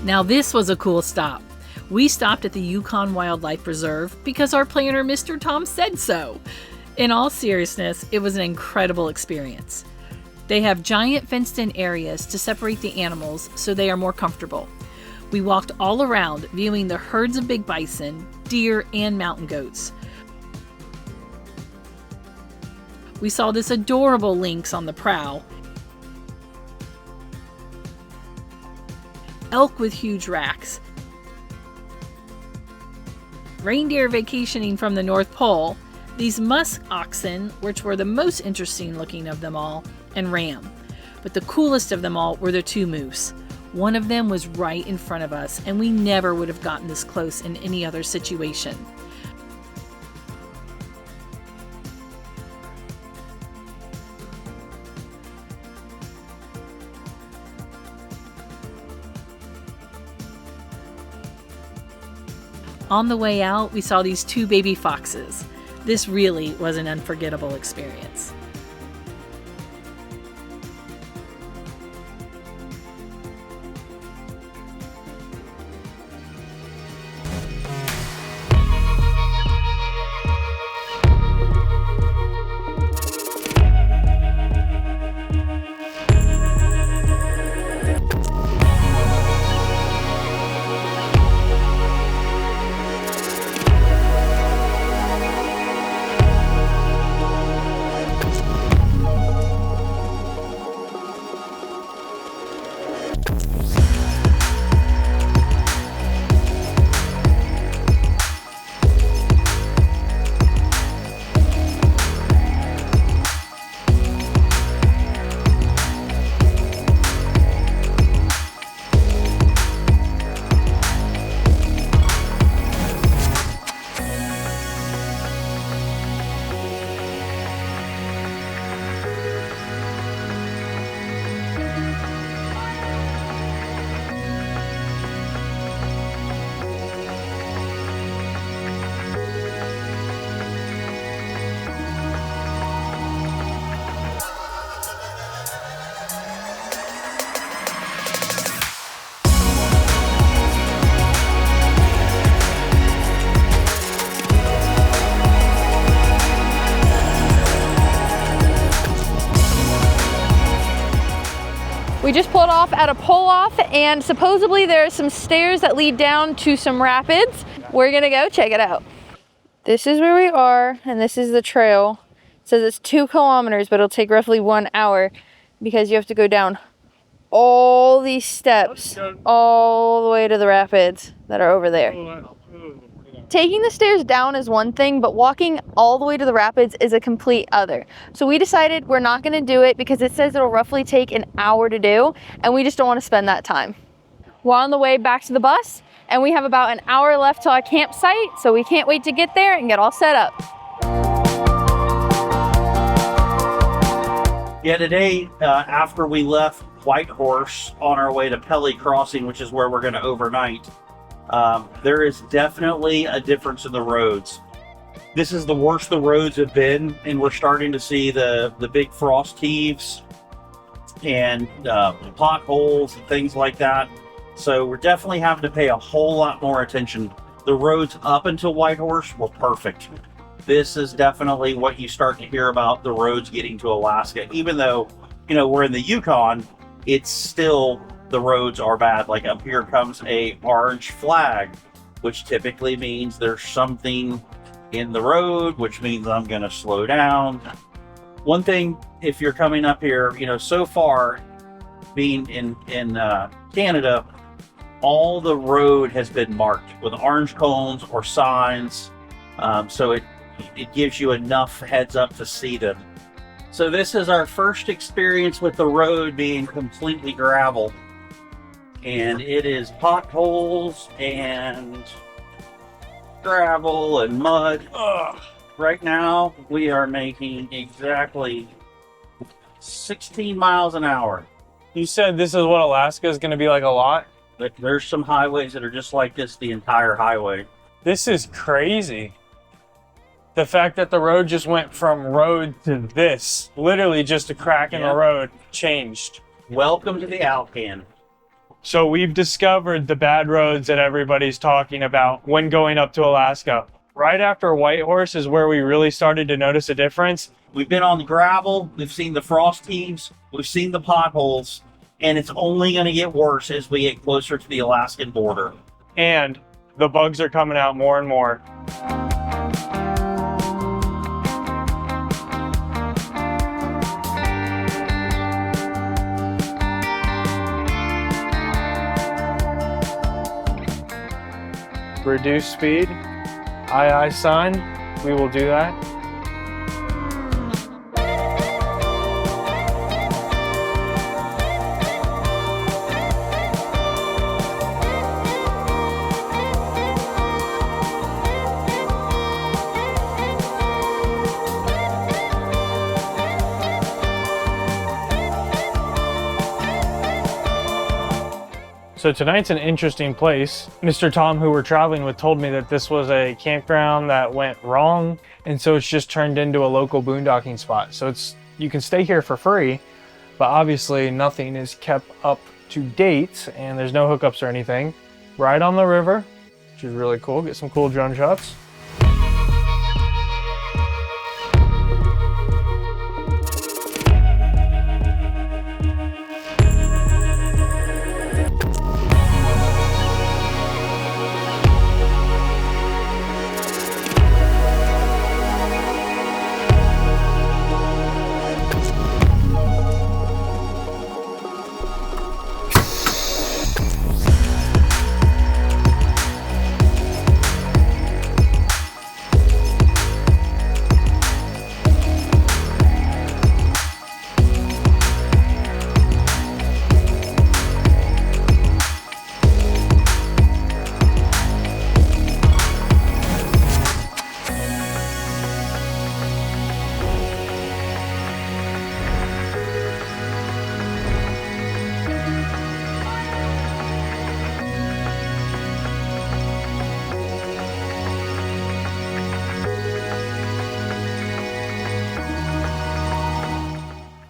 Now this was a cool stop. We stopped at the Yukon Wildlife Reserve because our planner, Mr. Tom, said so. In all seriousness, it was an incredible experience. They have giant fenced-in areas to separate the animals so they are more comfortable. We walked all around, viewing the herds of big bison, deer, and mountain goats. We saw this adorable lynx on the prow, elk with huge racks, reindeer vacationing from the North Pole, these musk oxen, which were the most interesting looking of them all, and ram. But the coolest of them all were the 2 moose. One of them was right in front of us, and we never would have gotten this close in any other situation. On the way out, we saw these 2 baby foxes. This really was an unforgettable experience. We just pulled off at a pull-off, and supposedly there are some stairs that lead down to some rapids. We're gonna go check it out. This is where we are, and this is the trail. It says it's 2 kilometers, but it'll take roughly 1 hour because you have to go down all these steps all the way to the rapids that are over there. Taking the stairs down is one thing, but walking all the way to the rapids is a complete other. So we decided we're not gonna do it because it says it'll roughly take an hour to do, and we just don't wanna spend that time. We're on the way back to the bus, and we have about an hour left to our campsite, so we can't wait to get there and get all set up. Yeah, today, after we left Whitehorse on our way to Pelly Crossing, which is where we're going to overnight, there is definitely a difference in the roads. This is the worst the roads have been, and we're starting to see the big frost heaves and potholes and things like that. So we're definitely having to pay a whole lot more attention. The roads up until Whitehorse were perfect. This is definitely what you start to hear about the roads getting to Alaska. Even though, you know, we're in the Yukon, it's still, the roads are bad. Like up here comes a orange flag, which typically means there's something in the road, which means I'm gonna slow down. One thing, if you're coming up here, you know, so far being in Canada, all the road has been marked with orange cones or signs, so it gives you enough heads up to see them. So this is our first experience with the road being completely gravel, and it is potholes and gravel and mud. Ugh. Right now we are making exactly 16 miles an hour. You said this is what Alaska is going to be like a lot? But there's some highways that are just like this, the entire highway. This is crazy. The fact that the road just went from road to this, literally just a crack in the road, changed. Welcome to the Alaskan. So we've discovered the bad roads that everybody's talking about when going up to Alaska. Right after Whitehorse is where we really started to notice a difference. We've been on the gravel, we've seen the frost heaves, we've seen the potholes, and it's only going to get worse as we get closer to the Alaskan border. And the bugs are coming out more and more. Reduce speed. Aye, aye, son. We will do that. So tonight's an interesting place. Mr. Tom, who we're traveling with, told me that this was a campground that went wrong, and so it's just turned into a local boondocking spot. So you can stay here for free, but obviously nothing is kept up to date, and there's no hookups or anything. Right on the river, which is really cool. Get some cool drone shots.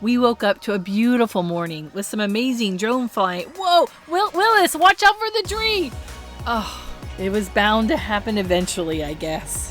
We woke up to a beautiful morning with some amazing drone flying. Whoa, Willis, watch out for the tree. Oh, it was bound to happen eventually, I guess.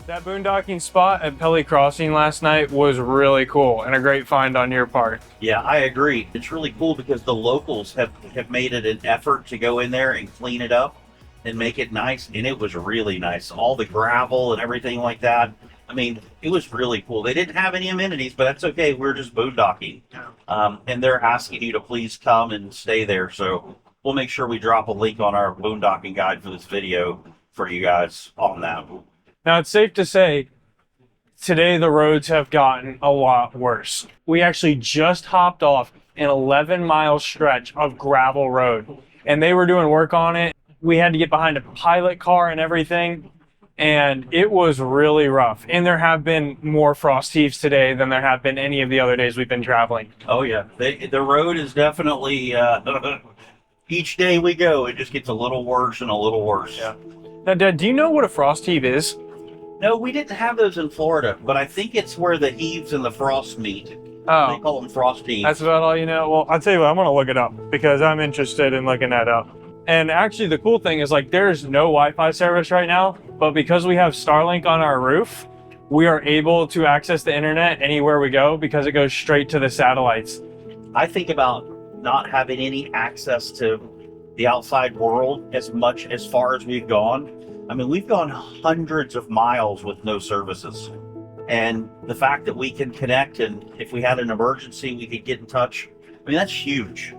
That boondocking spot at Pelly Crossing last night was really cool and a great find on your part. Yeah, I agree. It's really cool because the locals have made it an effort to go in there and clean it up and make it nice, and it was really nice. All the gravel and everything like that. I mean, it was really cool. They didn't have any amenities, but that's okay. We're just boondocking. And they're asking you to please come and stay there. So we'll make sure we drop a link on our boondocking guide for this video for you guys on that. Now, it's safe to say today the roads have gotten a lot worse. We actually just hopped off an 11-mile stretch of gravel road, and they were doing work on it. We had to get behind a pilot car and everything, and it was really rough. And there have been more frost heaves today than there have been any of the other days we've been traveling. Oh, yeah. The road is definitely, each day we go, it just gets a little worse and a little worse. Yeah. Now, Dad, do you know what a frost heave is? No, we didn't have those in Florida, but I think it's where the heaves and the frost meet. Oh. They call them frost heaves. That's about all you know? Well, I'll tell you what, I'm going to look it up because I'm interested in looking that up. And actually, the cool thing is, like, there's no Wi-Fi service right now, but because we have Starlink on our roof, we are able to access the internet anywhere we go because it goes straight to the satellites. I think about not having any access to the outside world as far as we've gone. I mean, we've gone hundreds of miles with no services. And the fact that we can connect, and if we had an emergency, we could get in touch. I mean, that's huge.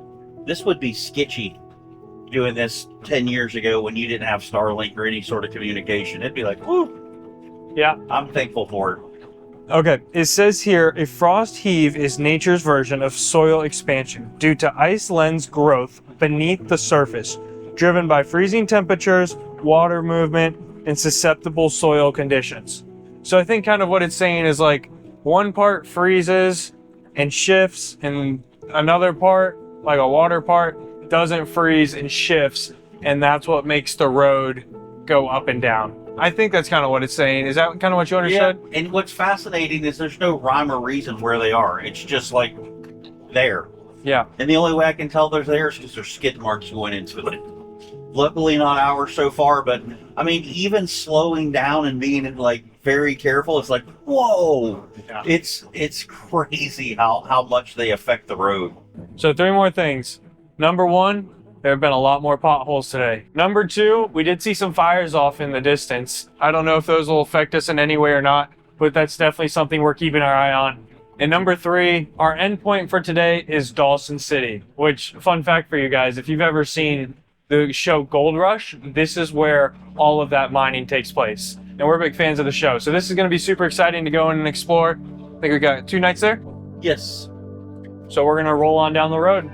This would be sketchy doing this 10 years ago when you didn't have Starlink or any sort of communication. It'd be like, whoo. Yeah. I'm thankful for it. Okay, it says here, a frost heave is nature's version of soil expansion due to ice lens growth beneath the surface, driven by freezing temperatures, water movement, and susceptible soil conditions. So I think kind of what it's saying is like one part freezes and shifts, and another part, like a water part, doesn't freeze and shifts, and that's what makes the road go up and down. I think that's kind of what it's saying. Is that kind of what you understood? Yeah, and what's fascinating is there's no rhyme or reason where they are. It's just like there. Yeah. And the only way I can tell they're there is because there's skid marks going into it. Luckily not ours so far, but I mean, even slowing down and being like very careful, it's like, whoa, yeah. It's crazy how much they affect the road. So 3 more things. Number 1, there have been a lot more potholes today. Number 2, we did see some fires off in the distance. I don't know if those will affect us in any way or not, but that's definitely something we're keeping our eye on. And number 3, our endpoint for today is Dawson City, which, fun fact for you guys, if you've ever seen the show Gold Rush, this is where all of that mining takes place. And we're big fans of the show. So this is going to be super exciting to go in and explore. I think we got 2 nights there? Yes. So we're going to roll on down the road.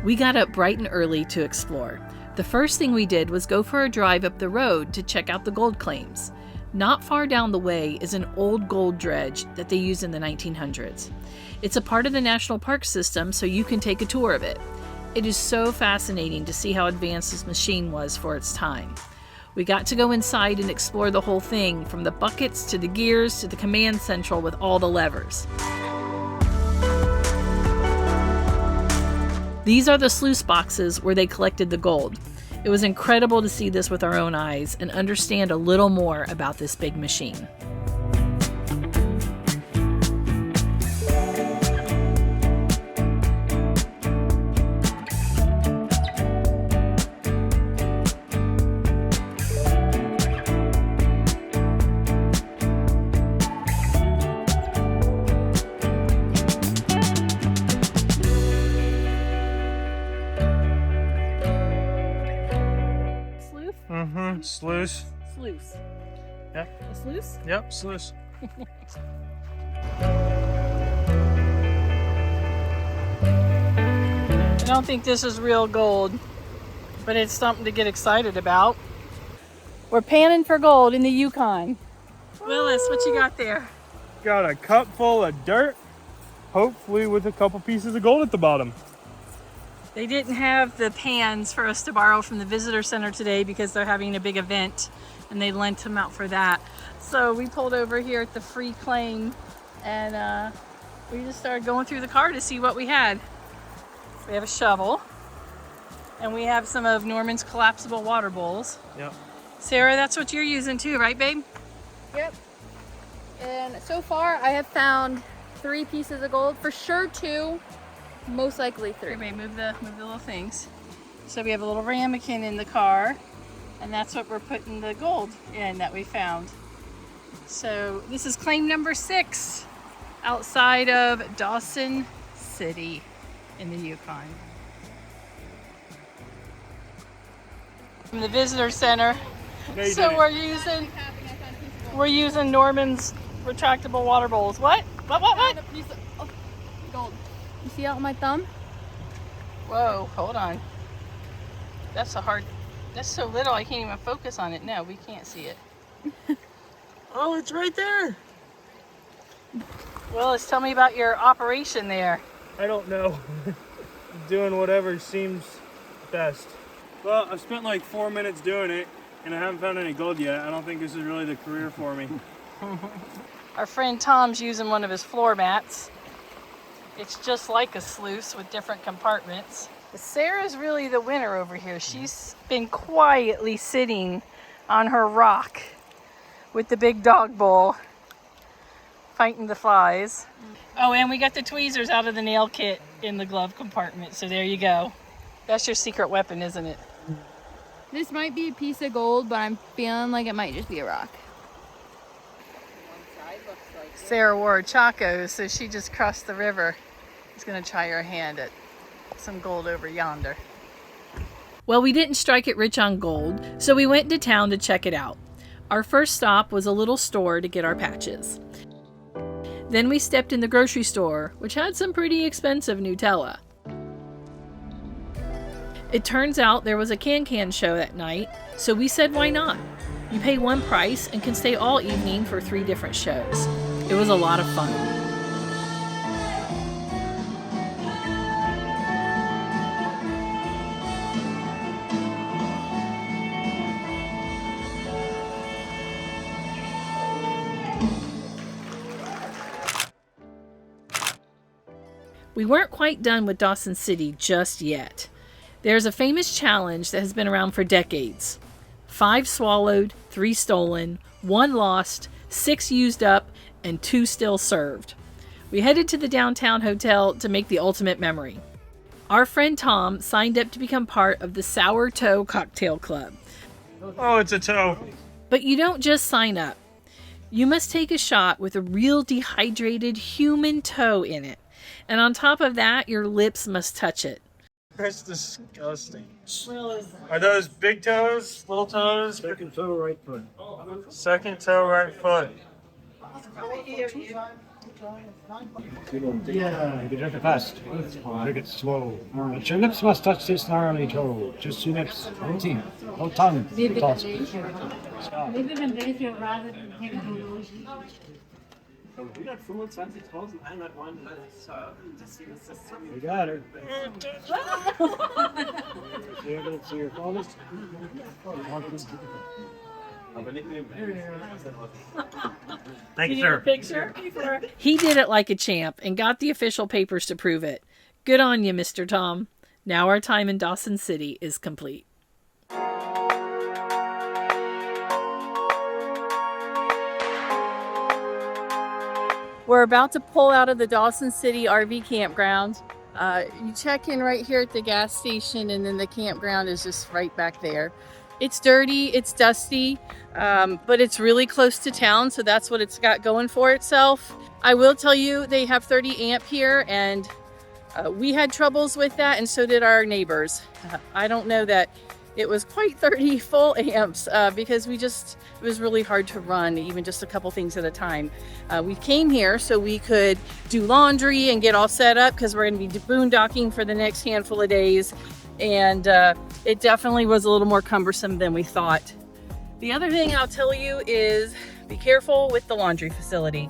We got up bright and early to explore. The first thing we did was go for a drive up the road to check out the gold claims. Not far down the way is an old gold dredge that they used in the 1900s. It's a part of the national park system, so you can take a tour of it. It is so fascinating to see how advanced this machine was for its time. We got to go inside and explore the whole thing, from the buckets to the gears to the command central with all the levers. These are the sluice boxes where they collected the gold. It was incredible to see this with our own eyes and understand a little more about this big machine. Sluice. Sluice. Yep. A sluice? Yep, sluice. I don't think this is real gold, but it's something to get excited about. We're panning for gold in the Yukon. Willis, what you got there? Got a cup full of dirt, hopefully with a couple pieces of gold at the bottom. They didn't have the pans for us to borrow from the visitor center today because they're having a big event and they lent them out for that. So we pulled over here at the free claim and we just started going through the car to see what we had. We have a shovel and we have some of Norman's collapsible water bowls. Yep. Sarah, that's what you're using too, right, babe? Yep. And so far I have found 3 pieces of gold, for sure 2. Most likely 3. Here, babe, move the little things. So we have a little ramekin in the car, and that's what we're putting the gold in that we found. So this is claim number 6 outside of Dawson City in the Yukon. From the visitor center. So we're using Norman's retractable water bowls. What? What? Gold. You see that on my thumb? Whoa, hold on. That's so little I can't even focus on it. No, we can't see it. Oh, it's right there. Willis, tell me about your operation there. I don't know. Doing whatever seems best. Well, I spent like 4 minutes doing it and I haven't found any gold yet. I don't think this is really the career for me. Our friend Tom's using one of his floor mats. It's just like a sluice with different compartments. Sarah's really the winner over here. She's been quietly sitting on her rock with the big dog bowl, fighting the flies. Oh, and we got the tweezers out of the nail kit in the glove compartment, so there you go. That's your secret weapon, isn't it? This might be a piece of gold, but I'm feeling like it might just be a rock. Sarah wore a Chaco, so she just crossed the river. She's gonna try her hand at some gold over yonder. Well, we didn't strike it rich on gold, so we went to town to check it out. Our first stop was a little store to get our patches. Then we stepped in the grocery store, which had some pretty expensive Nutella. It turns out there was a can-can show that night, so we said why not? You pay one price and can stay all evening for 3 different shows. It was a lot of fun. We weren't quite done with Dawson City just yet. There's a famous challenge that has been around for decades. 5 swallowed, 3 stolen, 1 lost, 6 used up, and 2 still served. We headed to the downtown hotel to make the ultimate memory. Our friend Tom signed up to become part of the Sourtoe Cocktail Club. Oh, it's a toe. But you don't just sign up. You must take a shot with a real dehydrated human toe in it. And on top of that, your lips must touch it. That's disgusting. Are those big toes, little toes? Second toe, right foot. Second toe, right foot. Yeah, you drink it fast. Drink it slow. But your lips must touch this gnarly toe. Just your lips. No teeth. No tongue. Maybe Toss. when they feel rather than take a lotion. 125.101. You got her. See your bonus. Thank you, sir. Picture. He did it like a champ and got the official papers to prove it. Good on you, Mr. Tom. Now our time in Dawson City is complete. We're about to pull out of the Dawson City RV campground. You check in right here at the gas station, and then the campground is just right back there. It's dirty, it's dusty, but it's really close to town, so that's what it's got going for itself. I will tell you, they have 30 amp here, and we had troubles with that, and so did our neighbors. I don't know that it was quite 30 full amps because it was really hard to run even just a couple things at a time. We came here so we could do laundry and get all set up because we're going to be boondocking for the next handful of days. And it definitely was a little more cumbersome than we thought. The other thing I'll tell you is be careful with the laundry facility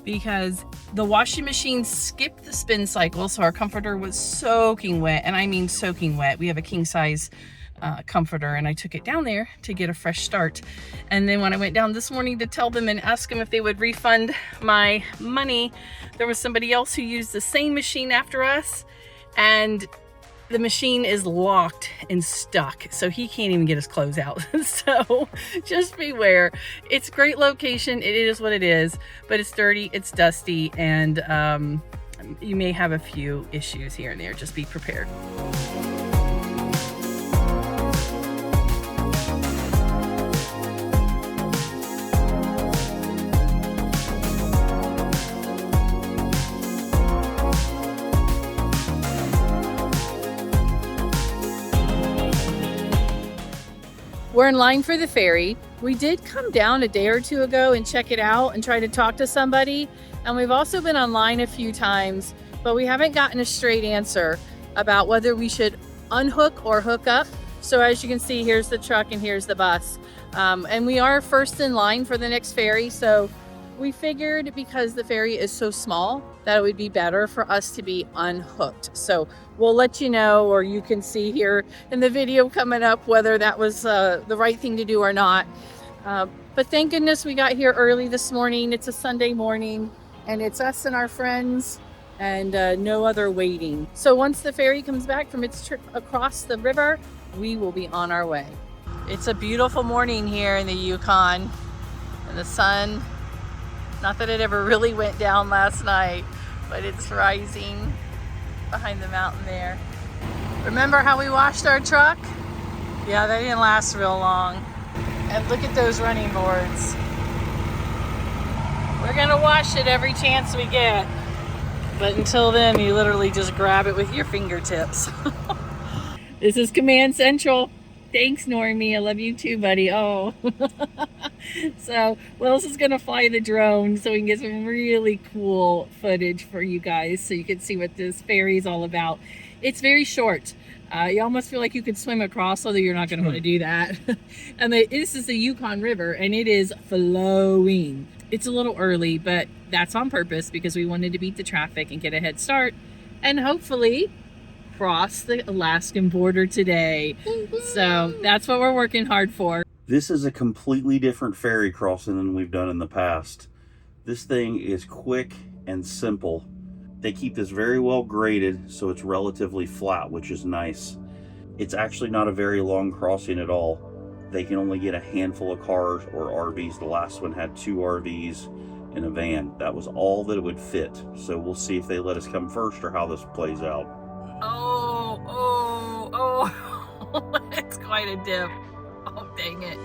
because the washing machine skipped the spin cycle. So our comforter was soaking wet, and I mean soaking wet. We have a king size comforter, and I took it down there to get a fresh start. And then when I went down this morning to tell them and ask them if they would refund my money, there was somebody else who used the same machine after us, and the machine is locked and stuck, so he can't even get his clothes out. So just beware. It's a great location. It is what it is, but it's dirty, it's dusty, and you may have a few issues here and there. Just be prepared. We're in line for the ferry. We did come down a day or two ago and check it out and try to talk to somebody. And we've also been online a few times, but we haven't gotten a straight answer about whether we should unhook or hook up. So as you can see, here's the truck and here's the bus. And we are first in line for the next ferry. So we figured because the ferry is so small that it would be better for us to be unhooked. So we'll let you know, or you can see here in the video coming up whether that was the right thing to do or not. But thank goodness we got here early this morning. It's a Sunday morning and it's us and our friends and no other waiting. So once the ferry comes back from its trip across the river, we will be on our way. It's a beautiful morning here in the Yukon, and the sun, not that it ever really went down last night, but it's rising behind the mountain there. Remember how we washed our truck? Yeah, that didn't last real long. And look at those running boards. We're gonna wash it every chance we get. But until then, you literally just grab it with your fingertips. This is Command Central. Thanks, Normie. I love you too, buddy. Oh. So Willis is going to fly the drone so we can get some really cool footage for you guys so you can see what this ferry is all about. It's very short. You almost feel like you could swim across, although you're not going to want to do that. And this is the Yukon River, and it is flowing. It's a little early, but that's on purpose because we wanted to beat the traffic and get a head start and hopefully cross the Alaskan border today. So that's what we're working hard for. This is a completely different ferry crossing than we've done in the past. This thing is quick and simple. They keep this very well graded, so it's relatively flat, which is nice. It's actually not a very long crossing at all. They can only get a handful of cars or RVs. The last one had 2 RVs and a van. That was all that it would fit. So we'll see if they let us come first or how this plays out. Oh, it's quite a dip. Oh, dang it.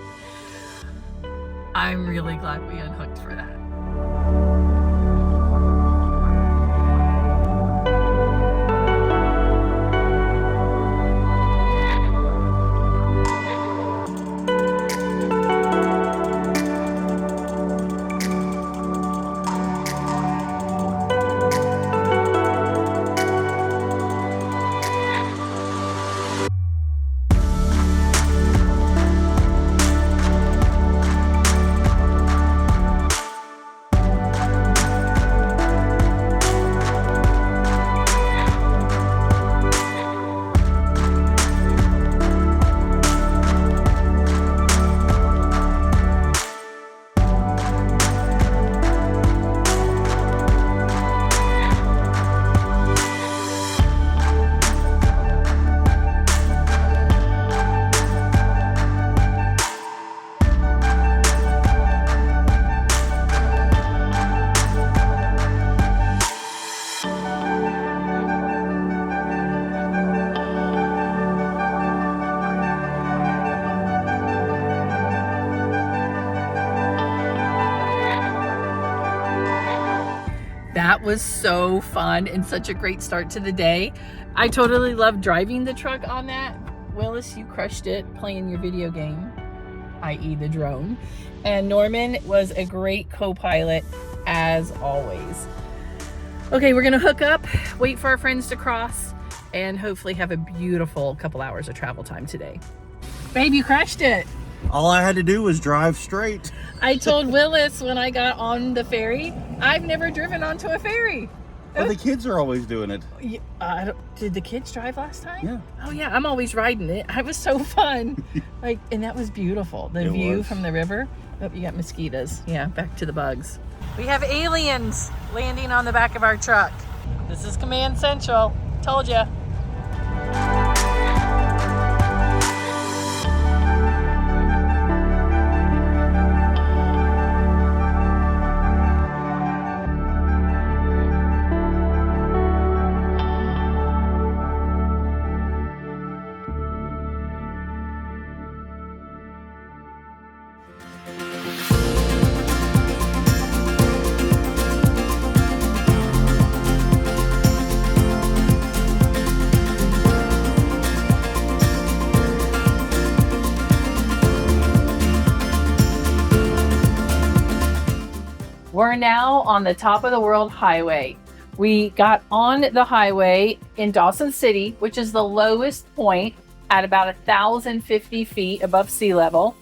I'm really glad we unhooked for that. That was so fun and such a great start to the day. I totally loved driving the truck on that. Willis, you crushed it playing your video game, i.e. the drone. And Norman was a great co-pilot as always. Okay, we're gonna hook up, wait for our friends to cross, and hopefully have a beautiful couple hours of travel time today. Babe, you crushed it. All I had to do was drive straight. I told Willis when I got on the ferry, I've never driven onto a ferry. Well, the kids are always doing it. Did the kids drive last time? Yeah. Oh yeah, I'm always riding it. It was so fun. And that was beautiful. The view from the river. Oh, you got mosquitoes. Yeah, back to the bugs. We have aliens landing on the back of our truck. This is Command Central. Told ya. We're now on the top of the world highway. We got on the highway in Dawson City, which is the lowest point at about 1,050 feet above sea level.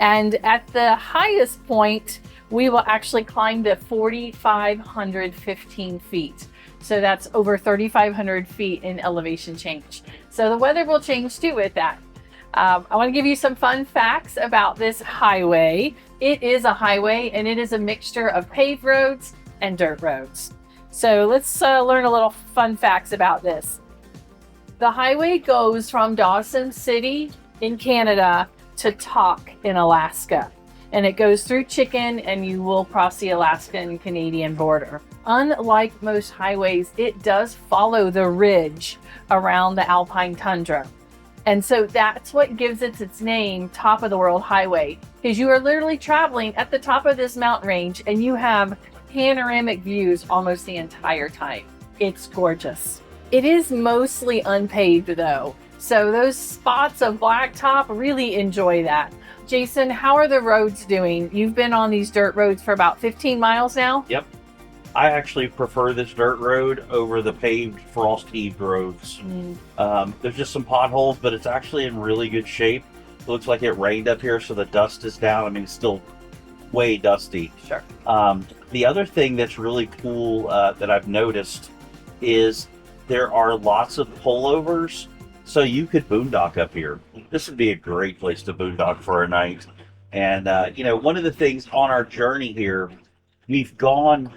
And at the highest point, we will actually climb to 4,515 feet. So that's over 3,500 feet in elevation change. So the weather will change too with that. I want to give you some fun facts about this highway. It is a highway and it is a mixture of paved roads and dirt roads. So let's learn a little fun facts about this. The highway goes from Dawson City in Canada to Tok in Alaska. And it goes through Chicken and you will cross the Alaskan-Canadian border. Unlike most highways, it does follow the ridge around the alpine tundra. And so that's what gives it its name, Top of the World Highway, because you are literally traveling at the top of this mountain range and you have panoramic views almost the entire time. It's gorgeous. It is mostly unpaved though. So those spots of blacktop, really enjoy that. Jason, how are the roads doing? You've been on these dirt roads for about 15 miles now? Yep. I actually prefer this dirt road over the paved, frost-heaved roads. There's just some potholes, but it's actually in really good shape. It looks like it rained up here, so the dust is down. I mean, it's still way dusty. Sure. The other thing that's really cool that I've noticed is there are lots of pullovers, so you could boondock up here. This would be a great place to boondock for a night. And, one of the things on our journey here, we've gone,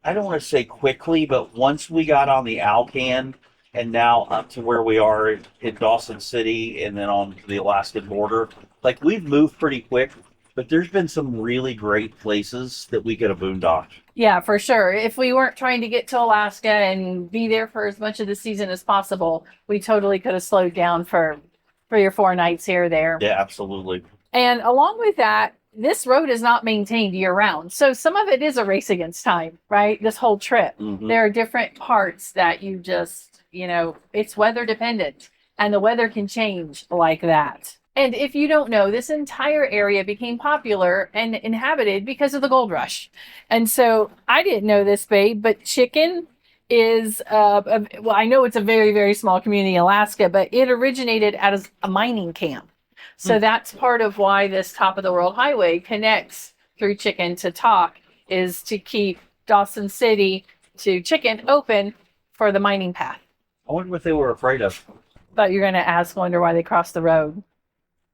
I don't want to say quickly, but once we got on the Alcan and now up to where we are in Dawson City and then on the Alaskan border, like we've moved pretty quick, but there's been some really great places that we could have boondocked. Yeah, for sure. If we weren't trying to get to Alaska and be there for as much of the season as possible, we totally could have slowed down for 3 or 4 nights here or there. Yeah, absolutely. And along with that, this road is not maintained year round. So some of it is a race against time, right? This whole trip. There are different parts that you just, it's weather dependent and the weather can change like that. And if you don't know, this entire area became popular and inhabited because of the gold rush. And so I didn't know this, babe, but Chicken is, I know it's a very, very small community in Alaska, but it originated as a mining camp. So that's part of why this Top of the World Highway connects through Chicken to Tok, is to keep Dawson City to Chicken open for the mining path. I wonder what they were afraid of. Thought you were going to wonder why they crossed the road.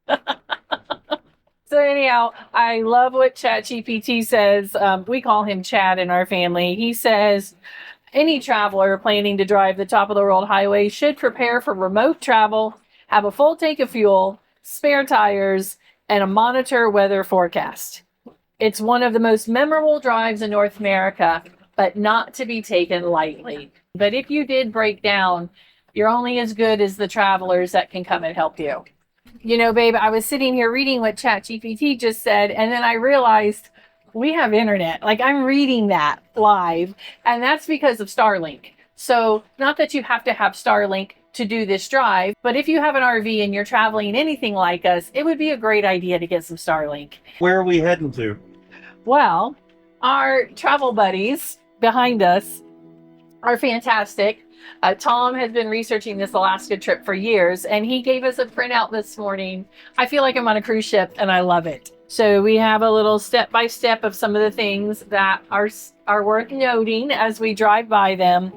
So anyhow, I love what ChatGPT says. We call him Chad in our family. He says, any traveler planning to drive the Top of the World Highway should prepare for remote travel, have a full tank of fuel, spare tires, and a monitor weather forecast. It's one of the most memorable drives in North America, but not to be taken lightly. But if you did break down, you're only as good as the travelers that can come and help you. Babe, I was sitting here reading what ChatGPT just said, and then I realized we have internet. Like, I'm reading that live, and that's because of Starlink. So not that you have to have Starlink to do this drive, but if you have an RV and you're traveling anything like us, it would be a great idea to get some Starlink. Where are we heading to? Well, our travel buddies behind us are fantastic. Tom has been researching this Alaska trip for years, and he gave us a printout this morning. I feel like I'm on a cruise ship, and I love it. So we have a little step-by-step of some of the things that are worth noting as we drive by them.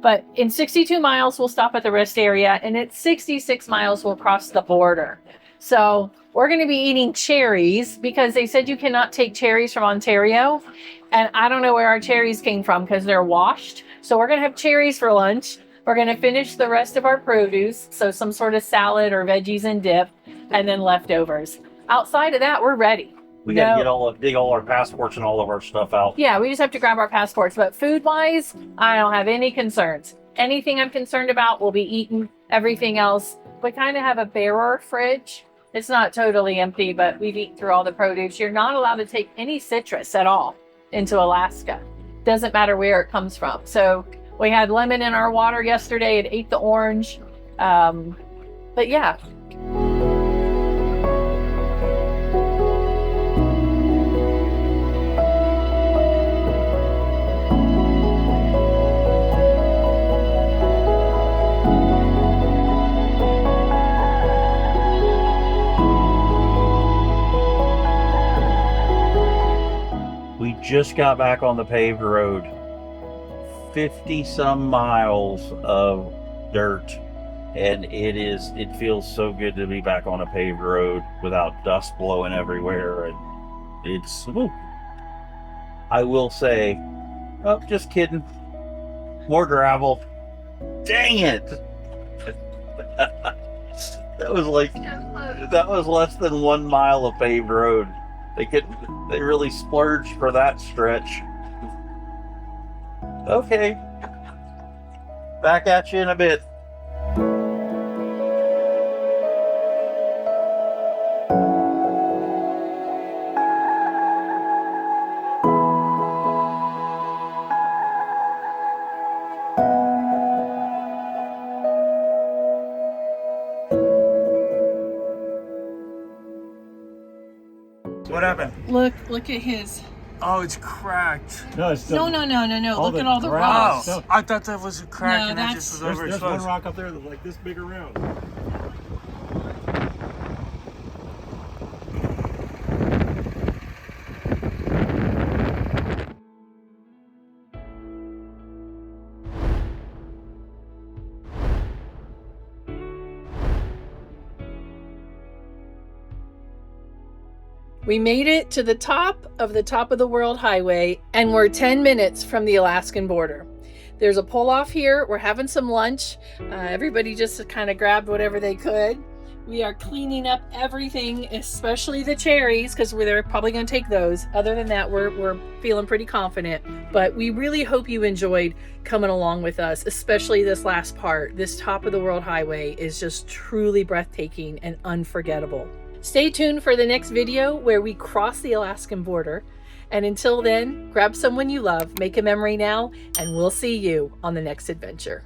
But in 62 miles, we'll stop at the rest area, and at 66 miles, we'll cross the border. So we're going to be eating cherries because they said you cannot take cherries from Ontario. And I don't know where our cherries came from because they're washed. So we're going to have cherries for lunch. We're going to finish the rest of our produce. So some sort of salad or veggies and dip, and then leftovers. Outside of that, we're ready. We got to dig all our passports and all of our stuff out. Yeah, we just have to grab our passports. But food-wise, I don't have any concerns. Anything I'm concerned about will be eaten. Everything else, we kind of have a bearer fridge. It's not totally empty, but we've eaten through all the produce. You're not allowed to take any citrus at all into Alaska. Doesn't matter where it comes from. So we had lemon in our water yesterday and ate the orange. But yeah. We just got back on the paved road. 50 some miles of dirt, and it feels so good to be back on a paved road without dust blowing everywhere. And it's, I will say, oh, just kidding, more gravel. Dang it. that was less than 1 mile of paved road. They really splurged for that stretch. Okay. Back at you in a bit. What happened? Look at his. Oh, it's cracked. No. Look at all the Oh, rocks. I thought that was a crack, No, and that just was There's overexposed. one rock up there that's like this big around. We made it to the top of the world highway, and we're 10 minutes from the Alaskan border. There's a pull off here. We're having some lunch. Everybody just kind of grabbed whatever they could. We are cleaning up everything, especially the cherries, because they're probably going to take those. Other than that, we're feeling pretty confident. But we really hope you enjoyed coming along with us, especially this last part. This top of the world highway is just truly breathtaking and unforgettable. Stay tuned for the next video where we cross the Alaskan border. And until then, grab someone you love, make a memory now, and we'll see you on the next adventure.